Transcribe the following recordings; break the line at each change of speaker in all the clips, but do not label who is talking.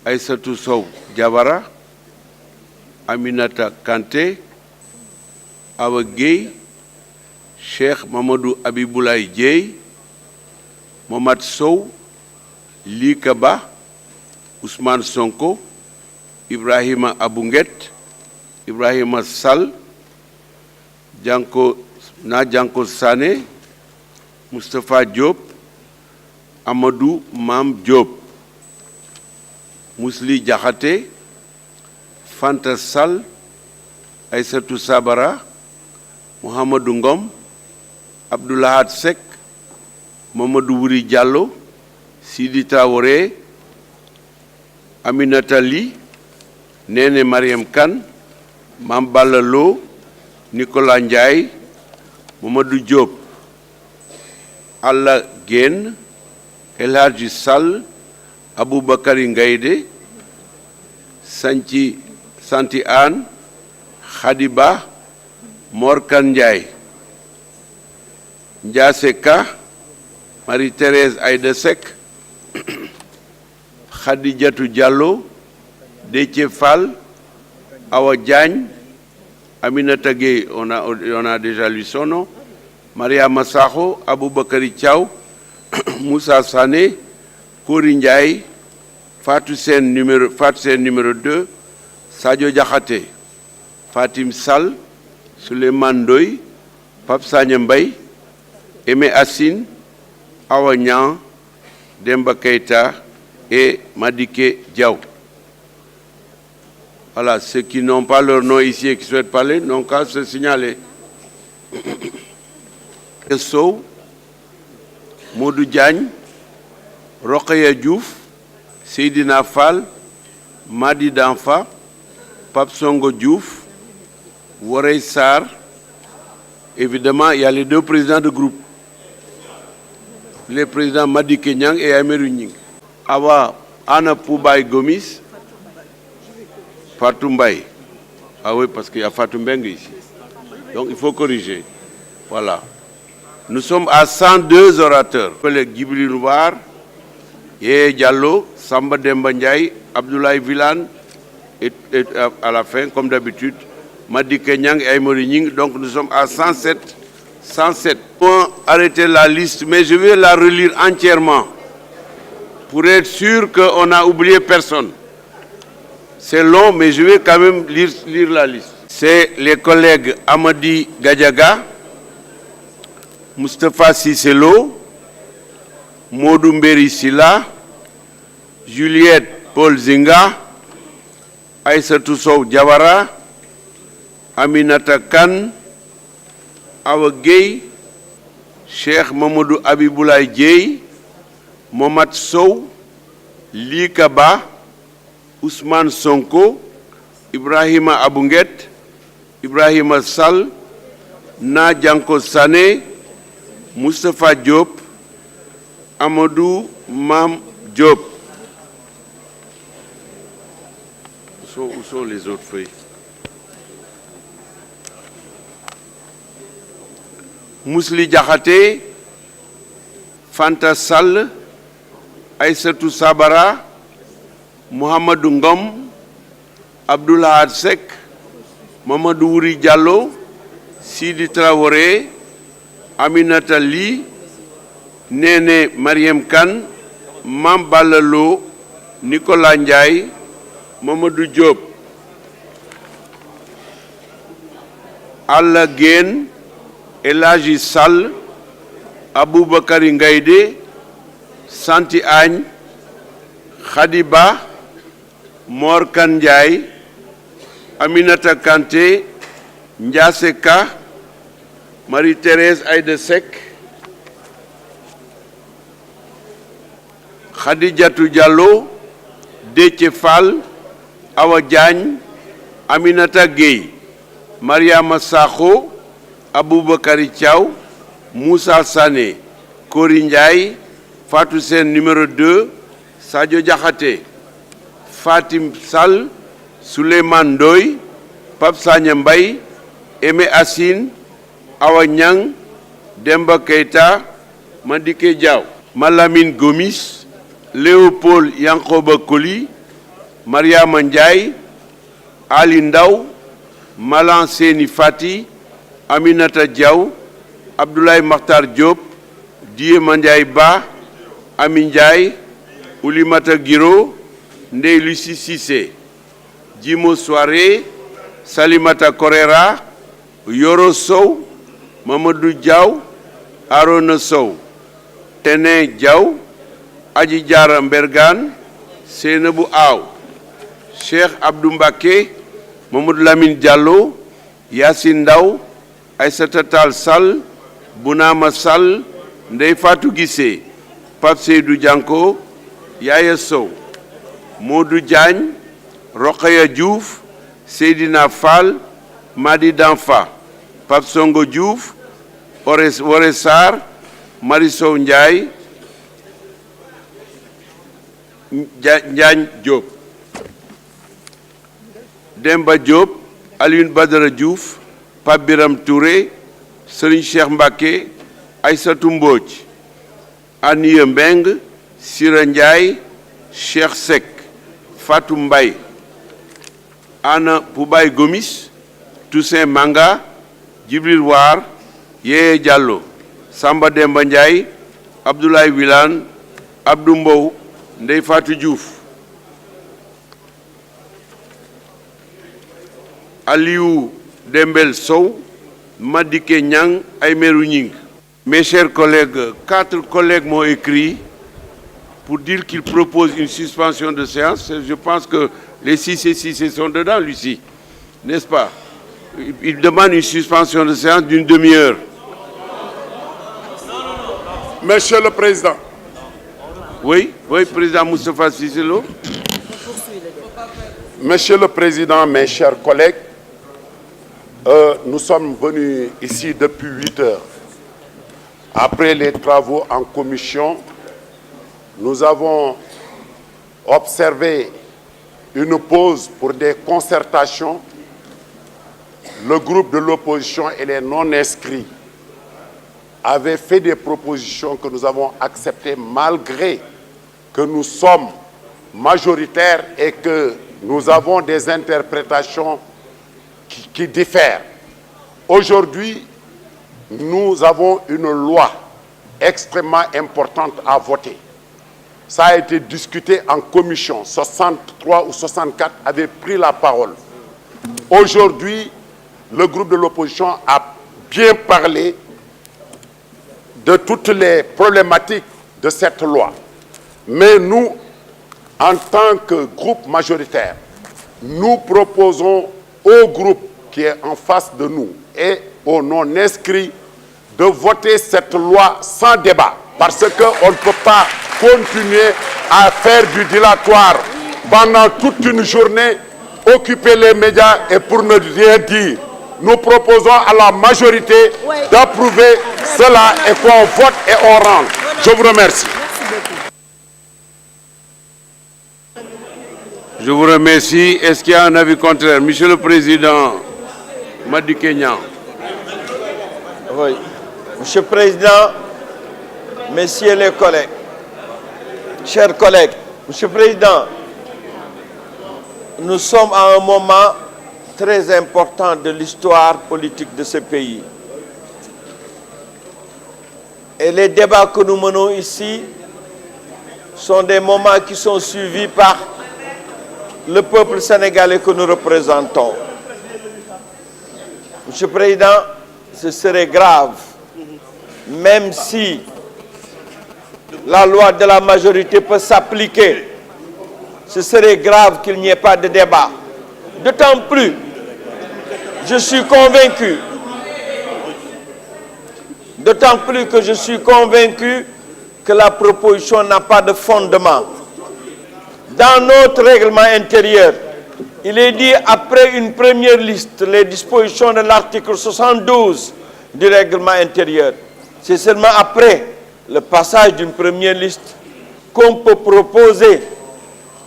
Aïssatou Sow Diawara, Aminata Kanté, Awa Gueye, Cheikh Mamadou Abiboulaye Dieye, Mohamed Sow, Lika Ba, Ousmane Sonko, Ibrahima Abounguet, Ibrahima Sall, Janko Sané, Moustapha Diop, Amadou Mam Diop, Mousli Diakhaté, Fanta Sall, Aïssatou Sabara, Mohamedou Ngom, Abdoulahad Seck, Mamadou Wuri Diallo, Sidi Traoré, Aminata Ly, Néné Mariam Kane, Mambala Lo, Nicolas Ndiaye, Mamadou Diop, Alla Guène, El Hadji Sall, Aboubakari Ngaïdé, Santi Anne, Khadiba, Morkan Ndiaye, Ndiaseka, Marie-Thérèse Aïdesek, Khadijatou Diallo, Déthié Fall, Awa Diagne, Aminata Gueye, on a déjà lu son nom, Maria Massaho, Aboubakari Thiaw, Moussa Sané, Kouri Ndiaye, Fatou Sen numéro 2, Sadio Diakhaté, Fatim Sall, Souleymane Ndoye, Pape Sagna Mbaye, Aimé Assine, Awa Niang, Demba Keïta et Madické Diaw. Voilà, ceux qui n'ont pas leur nom ici et qui souhaitent parler n'ont qu'à se signaler. Sow, Modou Diagne, Rokhaya Diouf, Seydina Fall, Madi Danfa, Pape Songo Diouf, Worey Sarr. Évidemment, il y a les deux présidents de groupe. Les présidents Madické Niang et Aymérou Gningue. Awa Anna Poubaye Gomis, Fatou Mbaye. Ah oui, parce qu'il y a Fatou Mbengue ici. Donc il faut corriger. Voilà. Nous sommes à 102 orateurs. Les Djibril War, Yeye Diallo, Samba Demba Ndiaye, Abdoulaye Wilane et à la fin, comme d'habitude, Madické Niang et Aymérou Gningue. Donc nous sommes à 107. Pour arrêter la liste, mais je vais la relire entièrement pour être sûr qu'on n'a oublié personne. C'est long, mais je vais quand même lire la liste. C'est les collègues Amadi Gadiaga, Moustapha Cisselo, Modou Mbéry Sylla, Juliette Paul Zinga, Aïssatou Sow Diawara, Aminata Kane, Awa Gueye, Cheikh Mamadou Abiboulaye Dieye, Mohamed Sow, Lika Ba, Ousmane Sonko, Ibrahima Abounguet, Ibrahima Sall, Janko Sané, Moustapha Diop, Amadou Mam Diop. Où sont les autres feuilles? Mousli Diakhaté, Fanta Sall, Aïssatou Sabara, Mohamedou Ngom, Abdoulahad Seck, Mamadou Wuri Diallo, Sidi Traoré, Aminata Ly, Néné Mariam Kane, Mambala Lo, Nicolas Ndiaye, Mamadou Diop, Alla Guène, El Hadji Sall, Aboubakari Ngaïdé, Santi Agne, Khadiba, Morkan Ndiaye, Aminata Kanté, Ndiaseka, Marie-Thérèse Aïdesek, Khadijatou Diallo, Déthié Fall, Awa Diagne, Aminata Gueye, Maria Massaho, Aboubakari Thiaw, Moussa Sané, Kouri Ndiaye, Fatou Sen numéro 2, Sadio Diakhaté, Fatim Sall, Souleymane Ndoye, Pape Sagna Mbaye, Aimé Assine, Awa Niang, Demba Keïta, Madické Diaw, Malamine Gomis, Léopold Yankoba Koli, Mariama Ndiaye, Ali Ndaw, Malan Seni Fati, Aminata Diaw, Abdoulaye Makhtar Diop, Dié Mandiaye Ba, Amin Ndiaye, Oulimata Giro, Ndeye Lucie Cissé, Djimo Soare, Salimata Korera, Yoro Sow, Mamadou Diaw, Arona Sow, Tene Diaw, Adji Diara Mbergane, Seynabou Aw, Cheikh Abdou Mbacké, Mamadou Lamine Diallo, Yassine Ndaw, Aïssata Tall Sall, Bounama Sall, Ndeye Fatou Guissé, Pape Seydou Dianko, Yaya Sow, Modou Diagne, Rokhaya Diouf, Seydina Fall, Madi Danfa, Pape Songo Diouf, Woré Sarr, Marisol Ndiaye, Ndiagne Diop, Demba Diop, Alioune Badara Diouf, Pape Biram Touré, Serigne Cheikh Mbacké, Aïssatou Mbodj, Aniye Mbeng, Sira Ndiaye, Cheikh Seck, Fatou Mbaye, Anna Poubaye Gomis, Toussaint Manga, Djibril War, Yeye Diallo, Samba Demba Ndiaye, Abdoulaye Wilane, Abdou Mbow, Ndeye Fatou Diouf, Aliou Dembel Sow, Madike Nyang, Aymerou Nying. Mes chers collègues, 4 collègues m'ont écrit pour dire qu'ils proposent une suspension de séance. Je pense que les 6 et 6 sont dedans, Lucie, n'est-ce pas? Ils demandent une suspension de séance d'une demi-heure.
Monsieur le Président.
Oui, Président Moustapha Cissé Lo.
Monsieur le Président, mes chers collègues, nous sommes venus ici depuis 8 heures. Après les travaux en commission, nous avons observé une pause pour des concertations. Le groupe de l'opposition et les non-inscrits avaient fait des propositions que nous avons acceptées malgré que nous sommes majoritaires et que nous avons des interprétations qui diffèrent. Aujourd'hui, nous avons une loi extrêmement importante à voter. Ça a été discuté en commission. 63 ou 64 avaient pris la parole. Aujourd'hui, le groupe de l'opposition a bien parlé de toutes les problématiques de cette loi. Mais nous, en tant que groupe majoritaire, nous proposons au groupe qui est en face de nous et aux non-inscrits de voter cette loi sans débat. Parce qu'on ne peut pas continuer à faire du dilatoire pendant toute une journée, occuper les médias et pour ne rien dire. Nous proposons à la majorité d'approuver cela et qu'on vote et on rentre. Je vous remercie.
Je vous remercie. Est-ce qu'il y a un avis contraire? Monsieur le Président, Madi Kenyan.
Oui. Monsieur le Président, messieurs les collègues, chers collègues, Monsieur le Président, nous sommes à un moment très important de l'histoire politique de ce pays. Et les débats que nous menons ici sont des moments qui sont suivis par le peuple sénégalais que nous représentons. Monsieur le Président, ce serait grave, même si la loi de la majorité peut s'appliquer, ce serait grave qu'il n'y ait pas de débat. D'autant plus, je suis convaincu, que la proposition n'a pas de fondement. Dans notre règlement intérieur, il est dit après une première liste, les dispositions de l'article 72 du règlement intérieur. C'est seulement après le passage d'une première liste qu'on peut proposer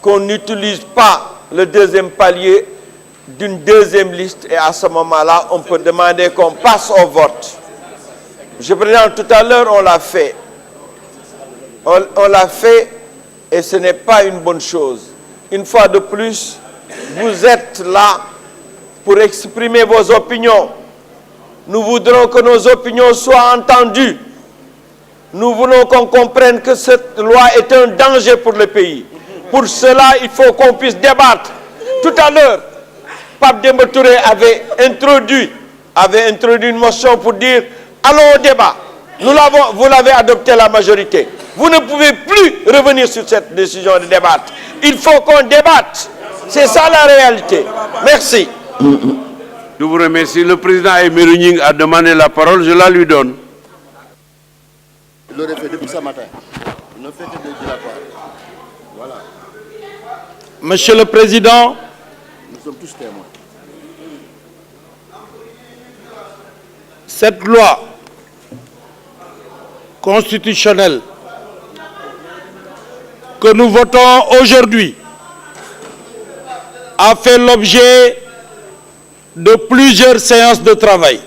qu'on n'utilise pas le deuxième palier d'une deuxième liste et à ce moment-là, on peut demander qu'on passe au vote. Monsieur le Président, tout à l'heure, on l'a fait. On l'a fait et ce n'est pas une bonne chose. une fois de plus, vous êtes là pour exprimer vos opinions. Nous voudrons que nos opinions soient entendues. Nous voulons qu'on comprenne que cette loi est un danger pour le pays. Pour cela, il faut qu'on puisse débattre. Tout à l'heure, Pape Demba Touré avait introduit une motion pour dire allons au débat. Vous l'avez adopté à la majorité. Vous ne pouvez plus revenir sur cette décision de débattre. Il faut qu'on débatte. C'est ça la réalité. Merci.
Je vous remercie. Le président Aymérou a demandé la parole. Je la lui donne.
Il l'aurait fait depuis ce matin. Il ne fait que de dilatoire. Voilà.
Monsieur le Président,
Nous sommes tous témoins.
cette loi constitutionnelle que nous votons aujourd'hui a fait l'objet de plusieurs séances de travail.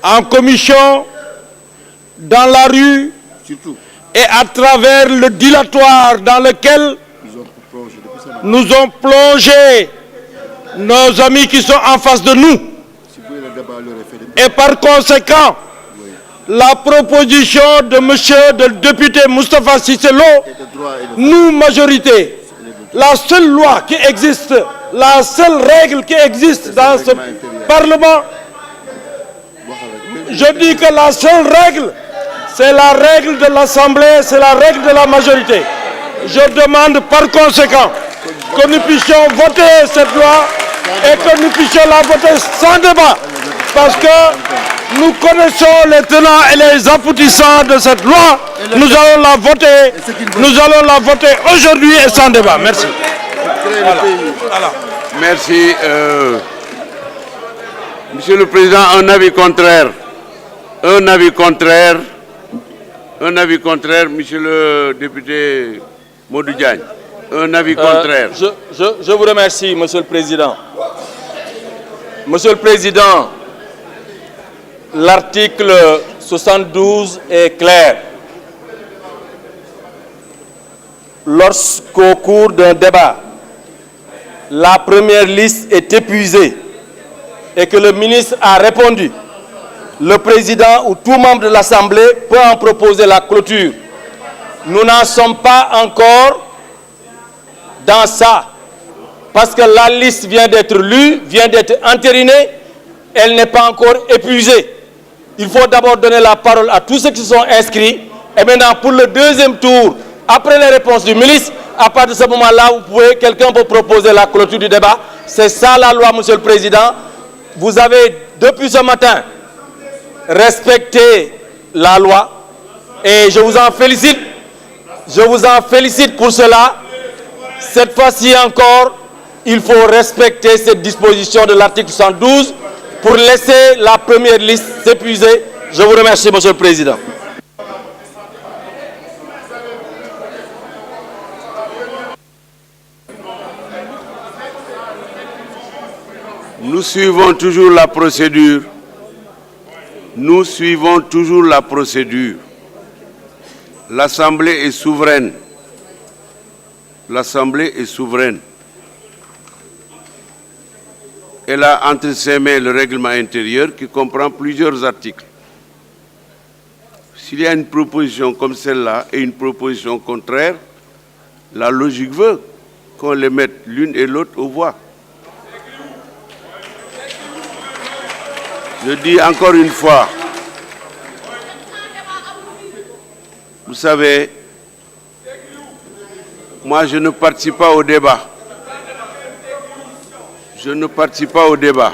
En commission, dans la rue
Surtout,
et à travers le dilatoire dans lequel
ils ont plongé depuis ce matin.
nous ont plongé nos amis qui sont en face de nous.
Si vous voulez le débat, il l'aurait fait depuis.
Et par conséquent, la proposition de monsieur le député Moustapha Cissé Lo,
Et de droit et de
nous, majorité, la seule loi qui existe, la seule règle qui existe dans ce Parlement, je dis que la seule règle, c'est la règle de l'Assemblée, c'est la règle de la majorité. Je demande par conséquent que nous puissions voter cette loi et que nous puissions la voter sans débat. Parce que nous connaissons les tenants et les aboutissants de cette loi. Nous allons la voter. Nous allons la voter aujourd'hui et sans débat. Merci. Voilà.
Merci. Monsieur le Président, un avis contraire. Un avis contraire. Un avis contraire, monsieur le député Modou Diagne. Un avis contraire.
Je vous remercie, Monsieur le Président. Monsieur le Président, l'article 72 est clair. Lorsqu'au cours d'un débat, la première liste est épuisée et que le ministre a répondu, le président ou tout membre de l'Assemblée peut en proposer la clôture. Nous n'en sommes pas encore dans ça, parce que la liste vient d'être lue, vient d'être entérinée, elle n'est pas encore épuisée. Il faut d'abord donner la parole à tous ceux qui sont inscrits, et maintenant pour le deuxième tour, après les réponses du ministre, à partir de ce moment-là, quelqu'un peut proposer la clôture du débat. C'est ça la loi, Monsieur le Président. Vous avez, depuis ce matin, respecté la loi, et je vous en félicite. Je vous en félicite pour cela. Cette fois-ci encore, il faut respecter cette disposition de l'article 112 pour laisser la première liste s'épuiser. Je vous remercie, Monsieur le Président.
Nous suivons toujours la procédure. Nous suivons toujours la procédure. L'Assemblée est souveraine. L'Assemblée est souveraine. Elle a entre ses mains le règlement intérieur qui comprend plusieurs articles. S'il y a une proposition comme celle-là et une proposition contraire, la logique veut qu'on les mette l'une et l'autre aux voix. Je dis encore une fois, vous savez, moi je ne participe pas au débat. Je ne participe pas au débat.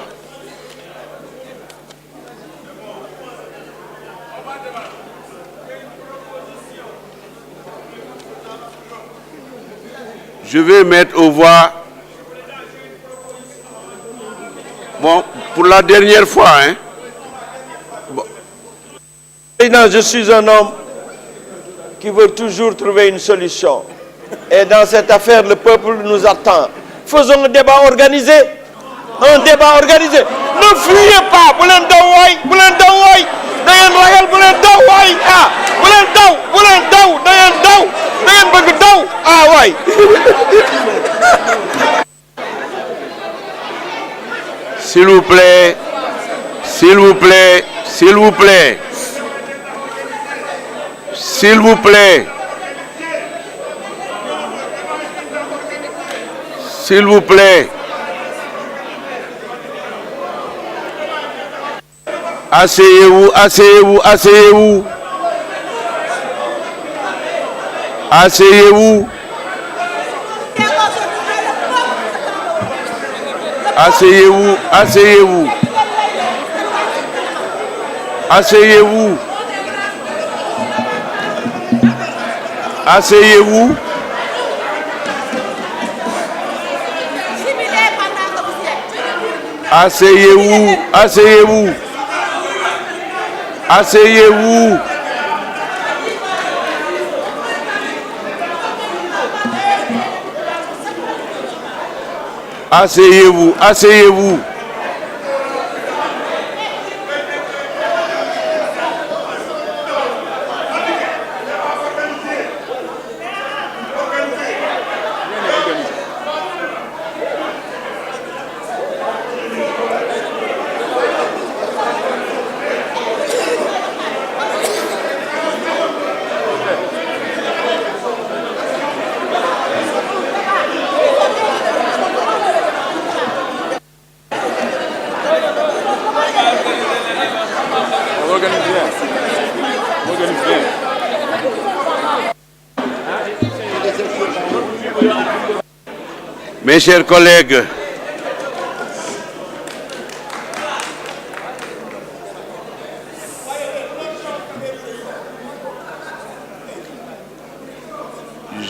Je vais mettre aux voix, bon, pour la dernière fois, hein. Bon.
Président, je suis un homme qui veut toujours trouver une solution. Et dans cette affaire, le peuple nous attend. Faisons un débat organisé. Un débat organisé. Ne fuyez pas. Boulen Dawaï, Boulen Dawaï. Dayan Royal, Boulen Dawaï. Ah, Boulen Daw, Boulen Daw, Dayan Daw. Dayan Bug Daw. Ah, ouais.
S'il vous plaît, s'il vous plaît, s'il vous plaît, s'il vous plaît, s'il vous plaît. Asseyez-vous, asseyez-vous, asseyez-vous. Asseyez-vous. Asseyez-vous, asseyez-vous. Asseyez-vous. Asseyez-vous. Asseyez-vous, asseyez-vous. Asseyez-vous. Asseyez-vous, asseyez-vous. Mes chers collègues,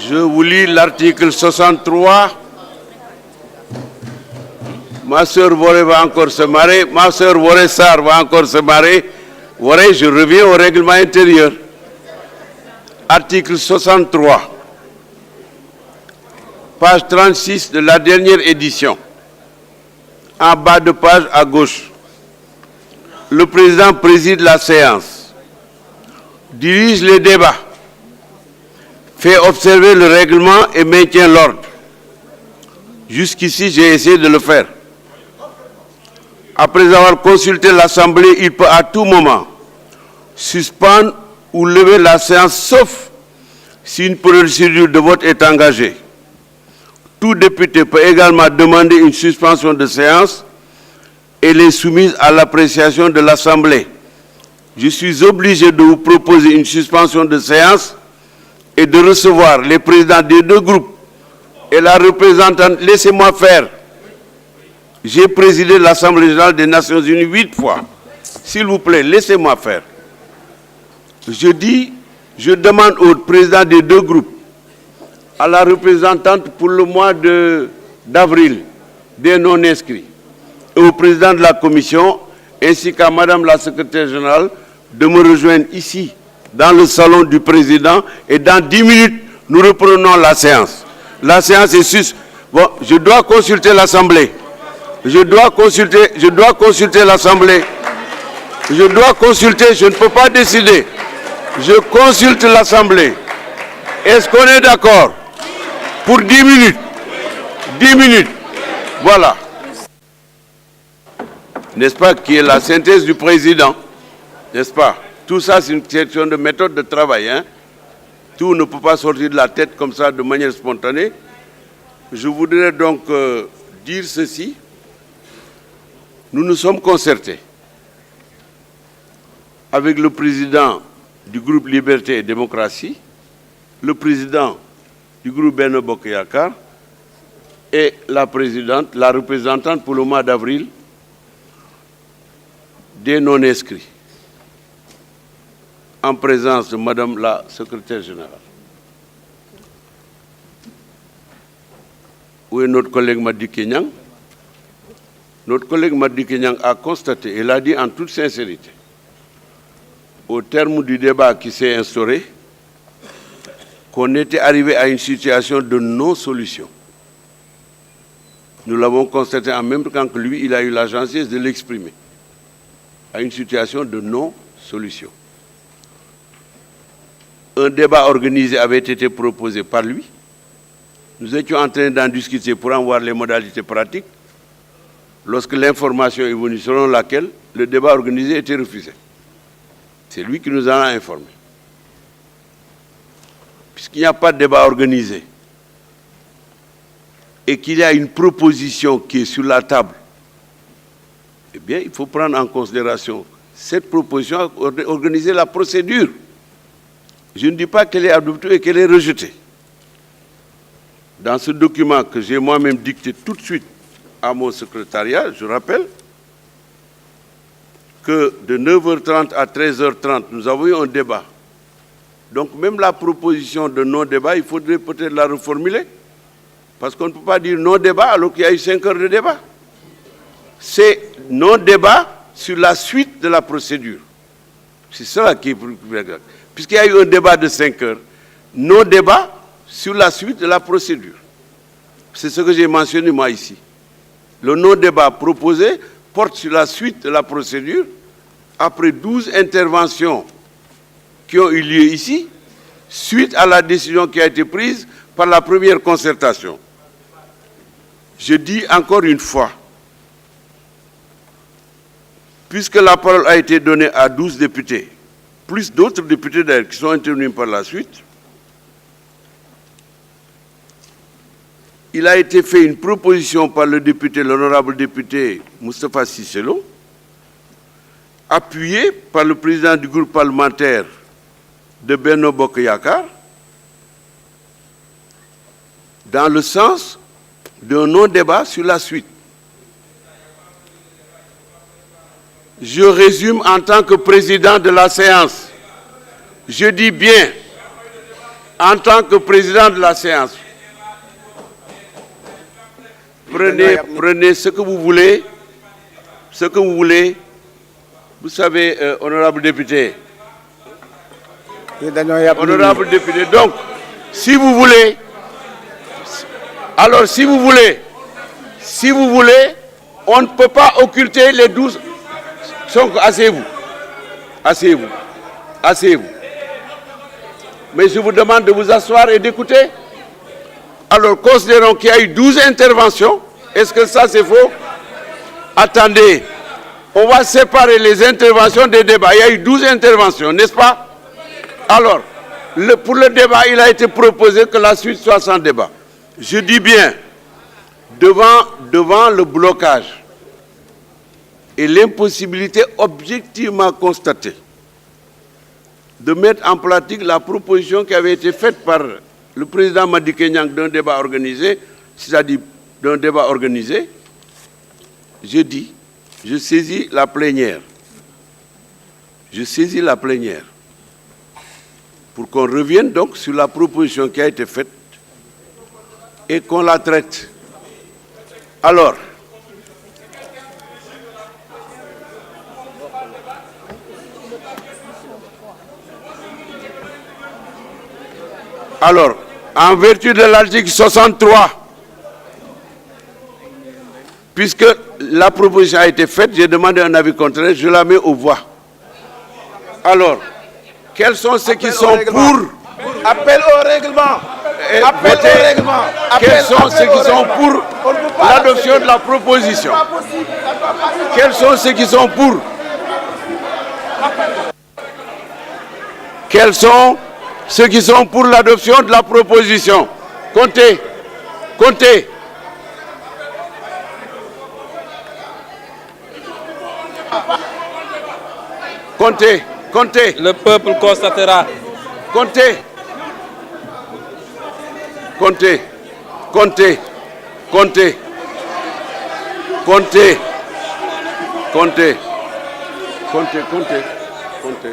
je vous lis l'article 63. Ma soeur Voré va encore se marrer, ma soeur Voré Sarr va encore se marrer. Voré, je reviens au règlement intérieur. Article 63. Page 36 de la dernière édition. En bas de page à gauche. Le président préside la séance, dirige les débats, fait observer le règlement et maintient l'ordre. Jusqu'ici, j'ai essayé de le faire. Après avoir consulté l'Assemblée, il peut à tout moment suspendre ou lever la séance, sauf si une procédure de vote est engagée. Tout député peut également demander une suspension de séance et elle est soumise à l'appréciation de l'Assemblée. Je suis obligé de vous proposer une suspension de séance et de recevoir les présidents des deux groupes et la représentante. Laissez-moi faire. J'ai présidé l'Assemblée générale des Nations Unies 8 fois. S'il vous plaît, laissez-moi faire. Je demande au président des deux groupes, à la représentante pour le mois d'avril, des non-inscrits, et au président de la commission, ainsi qu'à madame la secrétaire générale, de me rejoindre ici, dans le salon du président, et dans 10 minutes, nous reprenons la séance. La séance est sus. Bon, je dois consulter l'Assemblée. Je dois consulter l'Assemblée. Je dois consulter, je ne peux pas décider. Je consulte l'Assemblée. Est-ce qu'on est d'accord? Pour 10 minutes. 10 minutes. Voilà. N'est-ce pas, qui est la synthèse du président? N'est-ce pas? Tout ça, c'est une question de méthode de travail. Hein? Tout ne peut pas sortir de la tête comme ça de manière spontanée. Je voudrais donc dire ceci. Nous nous sommes concertés avec le président du groupe Liberté et Démocratie, le président du groupe Benno Bokk Yakaar et la représentante pour le mois d'avril des non-inscrits, en présence de madame la secrétaire générale. Où est notre collègue Madické Niang? Notre collègue Madické Niang a constaté, et l'a dit en toute sincérité, au terme du débat qui s'est instauré, qu'on était arrivé à une situation de non-solution. Nous l'avons constaté en même temps que lui, il a eu la gentillesse de l'exprimer, à une situation de non-solution. Un débat organisé avait été proposé par lui. Nous étions en train d'en discuter pour en voir les modalités pratiques lorsque l'information est venue selon laquelle le débat organisé était refusé. C'est lui qui nous en a informés. Puisqu'il n'y a pas de débat organisé et qu'il y a une proposition qui est sur la table, eh bien, il faut prendre en considération cette proposition, organiser la procédure. Je ne dis pas qu'elle est adoptée et qu'elle est rejetée. Dans ce document que j'ai moi-même dicté tout de suite à mon secrétariat, je rappelle que de 9h30 à 13h30, nous avons eu un débat. Donc même la proposition de non-débat, il faudrait peut-être la reformuler. Parce qu'on ne peut pas dire non-débat alors qu'il y a eu 5 heures de débat. C'est non-débat sur la suite de la procédure. C'est cela qui est plus exact. Puisqu'il y a eu un débat de 5 heures, non-débat sur la suite de la procédure. C'est ce que j'ai mentionné moi ici. Le non-débat proposé porte sur la suite de la procédure après 12 interventions qui ont eu lieu ici, suite à la décision qui a été prise par la première concertation. Je dis encore une fois, puisque la parole a été donnée à 12 députés, plus d'autres députés d'ailleurs qui sont intervenus par la suite, il a été fait une proposition par le député, l'honorable député Moustapha Cissé Lo, appuyée par le président du groupe parlementaire de Benno Bokk Yakaar, dans le sens d'un non-débat sur la suite. Je résume en tant que président de la séance. Je dis bien, en tant que président de la séance. Prenez ce que vous voulez, ce que vous voulez. Vous savez, honorable député. Honorable député, donc, si vous voulez, alors si vous voulez, on ne peut pas occulter les 12. Asseyez-vous, asseyez-vous, asseyez-vous. Mais je vous demande de vous asseoir et d'écouter. Alors, considérons qu'il y a eu 12 interventions. Est-ce que ça, c'est faux? Attendez, on va séparer les interventions des débats. Il y a eu 12 interventions, n'est-ce pas? Alors, pour le débat, il a été proposé que la suite soit sans débat. Je dis bien, devant le blocage et l'impossibilité objectivement constatée de mettre en pratique la proposition qui avait été faite par le président Madické Niang d'un débat organisé, c'est-à-dire d'un débat organisé, je saisis la plénière. Je saisis la plénière pour qu'on revienne donc sur la proposition qui a été faite et qu'on la traite. Alors, en vertu de l'article 63, puisque la proposition a été faite, j'ai demandé un avis contraire, je la mets aux voix. Alors, quels sont ceux qui sont pour?
Appel au règlement.
Appel au règlement. Quels sont ceux qui sont pour l'adoption de la proposition? Quels sont ceux qui sont pour? Quels sont ceux qui sont pour l'adoption de la proposition? Comptez. Comptez. Comptez. Comptez.
Le peuple constatera.
Comptez. Comptez. Comptez. Comptez. Comptez. Comptez. Comptez. Comptez. Comptez.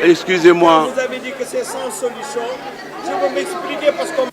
excusez-moi.
Vous avez dit que c'est sans solution. Je veux m'expliquer parce que...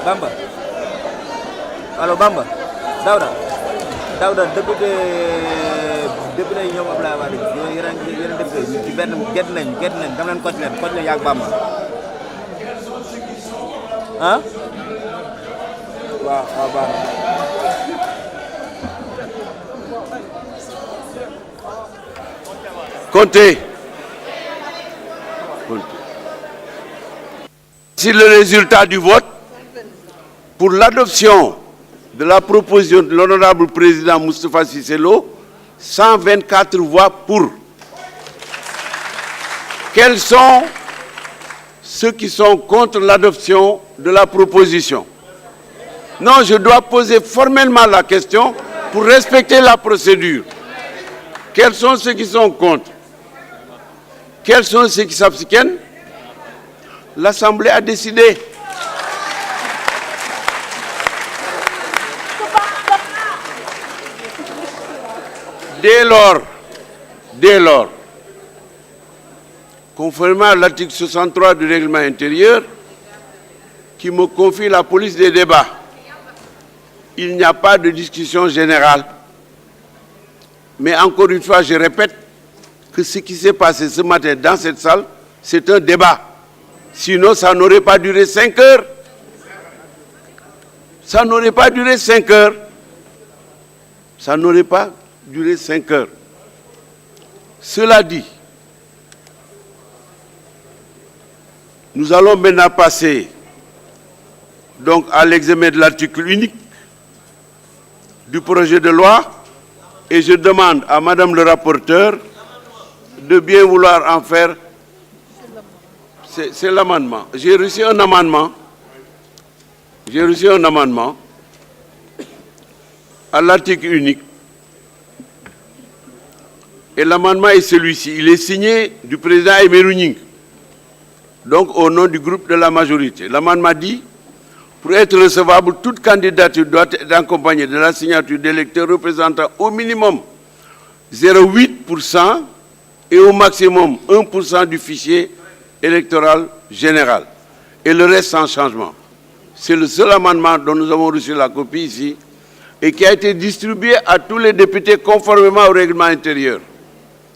Bamba. Allo Bamba. Daouda député ñoom Abdoulaye Wade yeneen député ci benn gedd nañ dam leen kocc leen yaag Bamba. Ah? Waaw baax na.
Comptez. Si le résultat du vote pour l'adoption de la proposition de l'honorable président Moustapha Cissé Lo, 124 voix pour. Quels sont ceux qui sont contre l'adoption de la proposition? Non, je dois poser formellement la question pour respecter la procédure. Quels sont ceux qui sont contre? Quels sont ceux qui s'abstiennent? L'Assemblée a décidé. Dès lors, conformément à l'article 63 du règlement intérieur, qui me confie la police des débats, il n'y a pas de discussion générale. Mais encore une fois, je répète que ce qui s'est passé ce matin dans cette salle, c'est un débat. Sinon, ça n'aurait pas duré 5 heures. Ça n'aurait pas duré 5 heures. Ça n'aurait pas duré 5 heures. Cela dit, nous allons maintenant passer donc à l'examen de l'article unique du projet de loi et je demande à Madame le rapporteur de bien vouloir en faire. C'est l'amendement. J'ai reçu un amendement. J'ai reçu un amendement à l'article unique. Et l'amendement est celui-ci. Il est signé du président Aymérou Gningue, donc au nom du groupe de la majorité. L'amendement dit, pour être recevable, toute candidature doit être accompagnée de la signature d'électeurs représentant au minimum 0,8% et au maximum 1% du fichier électoral général. Et le reste sans changement. C'est le seul amendement dont nous avons reçu la copie ici et qui a été distribué à tous les députés conformément au règlement intérieur.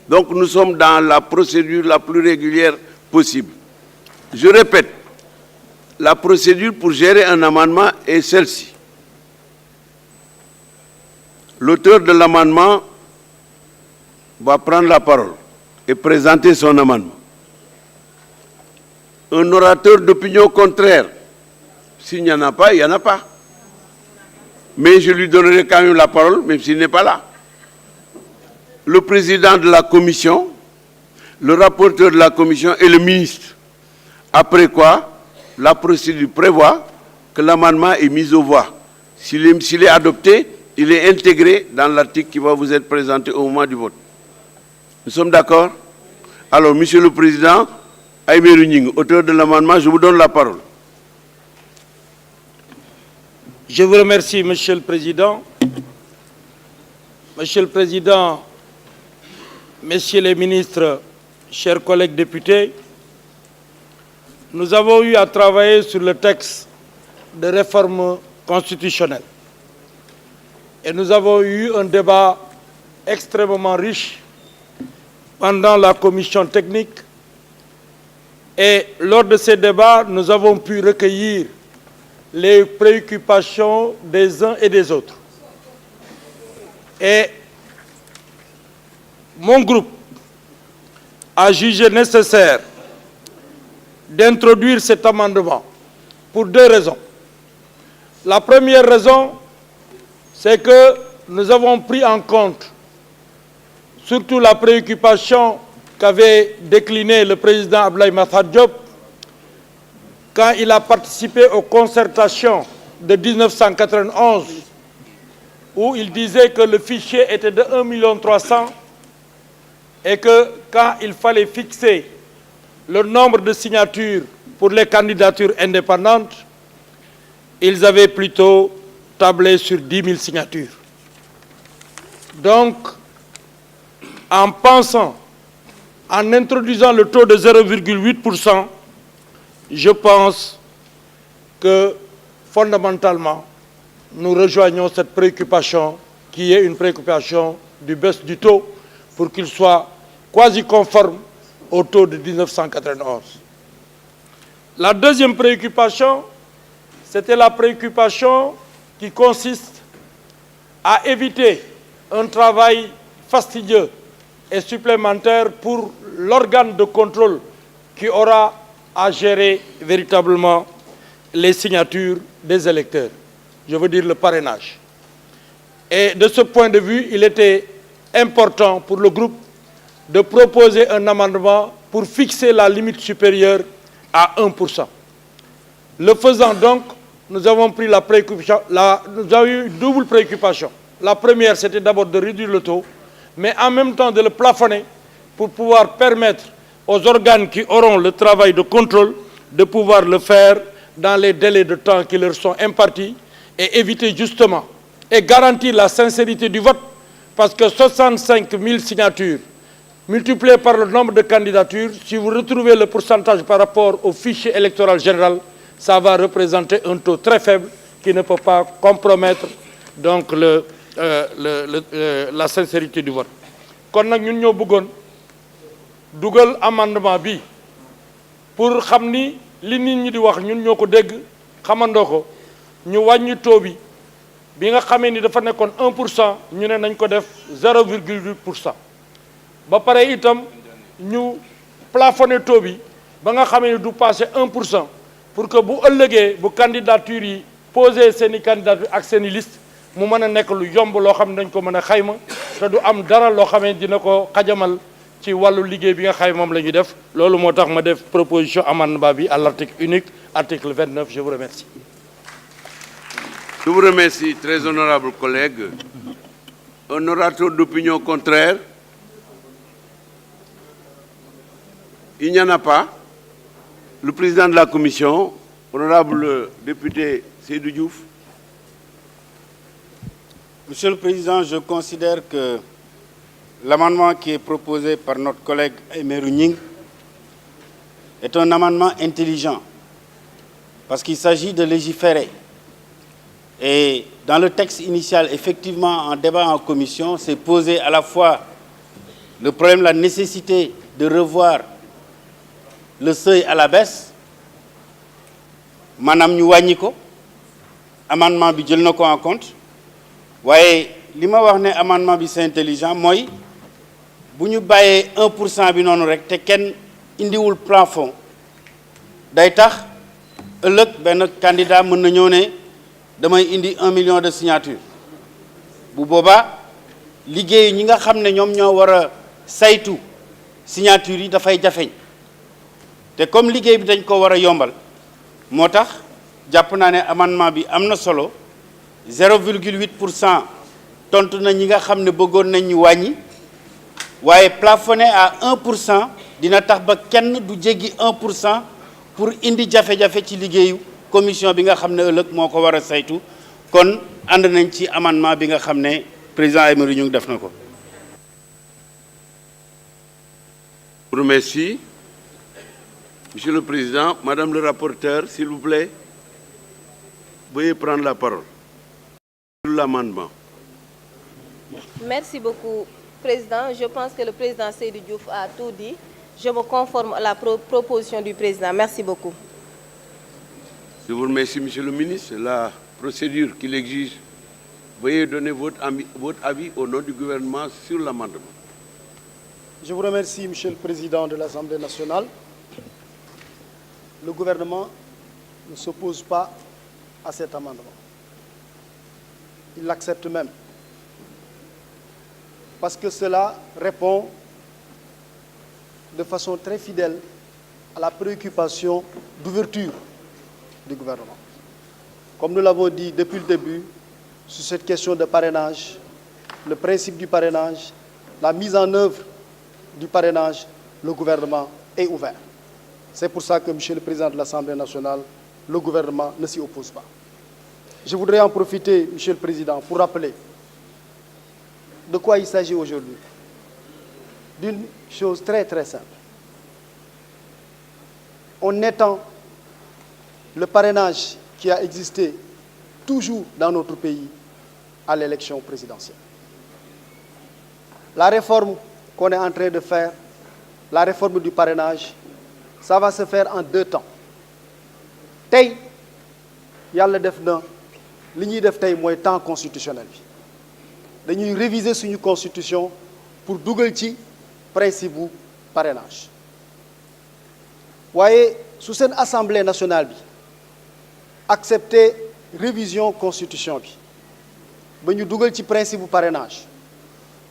Donc nous sommes dans la procédure la plus régulière possible. Je répète, la procédure pour gérer un amendement est celle-ci. L'auteur de l'amendement va prendre la parole et présenter son amendement. Un orateur d'opinion contraire, s'il n'y en a pas, il n'y en a pas. Mais je lui donnerai quand même la parole, même s'il n'est pas là. Le président de la commission, le rapporteur de la commission et le ministre. Après quoi, la procédure prévoit que l'amendement est mis aux voix. S'il est adopté, il est intégré dans l'article qui va vous être présenté au moment du vote. Nous sommes d'accord? Alors, Monsieur le Président, Aïmérou Gningue, auteur de l'amendement, je vous donne la parole.
Je vous remercie, Monsieur le Président. Monsieur le Président, Messieurs les ministres, chers collègues députés, nous avons eu à travailler sur le texte de réforme constitutionnelle. Et nous avons eu un débat extrêmement riche pendant la commission technique. Et lors de ces débats, nous avons pu recueillir les préoccupations des uns et des autres. Et mon groupe a jugé nécessaire d'introduire cet amendement pour deux raisons. La première raison, c'est que nous avons pris en compte surtout la préoccupation qu'avait déclinée le président Abdoulaye Makhtar Diop quand il a participé aux concertations de 1991 où il disait que le fichier était de 1,3 million et que quand il fallait fixer le nombre de signatures pour les candidatures indépendantes, ils avaient plutôt tablé sur 10 000 signatures. Donc, en pensant, en introduisant le taux de 0,8%, je pense que fondamentalement, nous rejoignons cette préoccupation qui est une préoccupation du baisse du taux pour qu'il soit quasi conforme au taux de 1991. La deuxième préoccupation, c'était la préoccupation qui consiste à éviter un travail fastidieux et supplémentaire pour l'organe de contrôle qui aura à gérer véritablement les signatures des électeurs. Je veux dire le parrainage. Et de ce point de vue, il était important pour le groupe de proposer un amendement pour fixer la limite supérieure à 1%. Le faisant donc, nous avons pris la préoccupation, nous avons eu une double préoccupation. La première, c'était d'abord de réduire le taux, mais en même temps de le plafonner pour pouvoir permettre aux organes qui auront le travail de contrôle de pouvoir le faire dans les délais de temps qui leur sont impartis et éviter justement et garantir la sincérité du vote parce que 65 000 signatures multipliées par le nombre de candidatures, si vous retrouvez le pourcentage par rapport au fichier électoral général, ça va représenter un taux très faible qui ne peut pas compromettre donc la sincérité du vote. Kon nak ñun ñoo bëggoon dugal amendement bi pour xam ni li nit ñi di wax ñun ñoo ko dégg xamandoo ko ñu wàññi taux bi nga xamee ni dafa nekkoon 1% ñu ne nañ ko def 0,8%. ba pare itam ñu plafonné taux bi ba nga xamee ni du passé 1% pour que bu ëllëgee bu candidature yi posé seeni candidature ak seeni liste mu mën a nekk lu yomb loo xam ne dañ ko mën a xayma te du am dara loo xamee dina ko xajamal ci wàllu liggéey bi nga xayma moom la ñuy def loolu moo tax ma def proposition amendement bi à l'article unique article 29. Je vous remercie.
Je vous remercie, très honorable collègue. Un orateur d'opinion contraire? Il n'y en a pas. Le président de la commission, honorable député Seydou Diouf.
Monsieur le Président, je considère que l'amendement qui est proposé par notre collègue Aïmérou Gningue est un amendement intelligent parce qu'il s'agit de légiférer. Et dans le texte initial, effectivement, en débat en commission, s'est posé à la fois le problème, la nécessité de revoir le seuil à la baisse, maanaam ñu wàññi ko, amendement bi jël na ko en compte, waaye li ma wax ne amendement bi c'est intelligent mooy bu ñu bàyyee 1% bi noonu rek te kenn indiwul plafond day tax ëllëg benn candidat mën na ñëw ne damay indi 1 million de signatures bu boobaa liggéey ñi nga xam ne ñoom ñoo war a saytu signatures yi dafay jafeñ te comme liggéey bi dañ ko war a yombal moo tax jàpp naa ne amendement bi am na solo 0,8% tontu na ñi nga xam ne bëggoon nañ ñu wàññi waaye plafonné à 1% dina tax ba kenn du jéggi 1% pour indi jafe-jafe ci liggéeyu commission bi nga xam ne ëllëg moo ko war a saytu kon ànd nañ ci amendement bi nga xam ne président Aymérou Gningue def na ko.
Je vous remercie. Monsieur le Président, Madame le rapporteur, s'il vous plaît, veuillez prendre la parole sur l'amendement.
Merci beaucoup, Président. Je pense que le Président Seydou Diouf a tout dit. Je me conforme à la proposition du Président. Merci beaucoup.
Je vous remercie, Monsieur le Ministre. La procédure qu'il exige, veuillez donner votre avis au nom du gouvernement sur l'amendement.
Je vous remercie, Monsieur le Président de l'Assemblée nationale. Le gouvernement ne s'oppose pas à cet amendement. Il l'accepte même. Parce que cela répond de façon très fidèle à la préoccupation d'ouverture du gouvernement. Comme nous l'avons dit depuis le début, sur cette question de parrainage, le principe du parrainage, la mise en œuvre du parrainage, le gouvernement est ouvert. C'est pour ça que, Monsieur le Président de l'Assemblée nationale, le gouvernement ne s'y oppose pas. Je voudrais en profiter, Monsieur le Président, pour rappeler de quoi il s'agit aujourd'hui. D'une chose très très simple. On étend le parrainage qui a existé toujours dans notre pays à l'élection présidentielle. La réforme qu'on est en train de faire, la réforme du parrainage, ça va se faire en 2 temps. Tey yàlla def na li ñuy def tey mooy temps constitutionnel bi dañuy réviser suñu constitution pour dugal ci principe bu parrainage waaye su seen assemblée nationale bi accepter révision constitution bi ba ñu dugal ci principe bu parrainage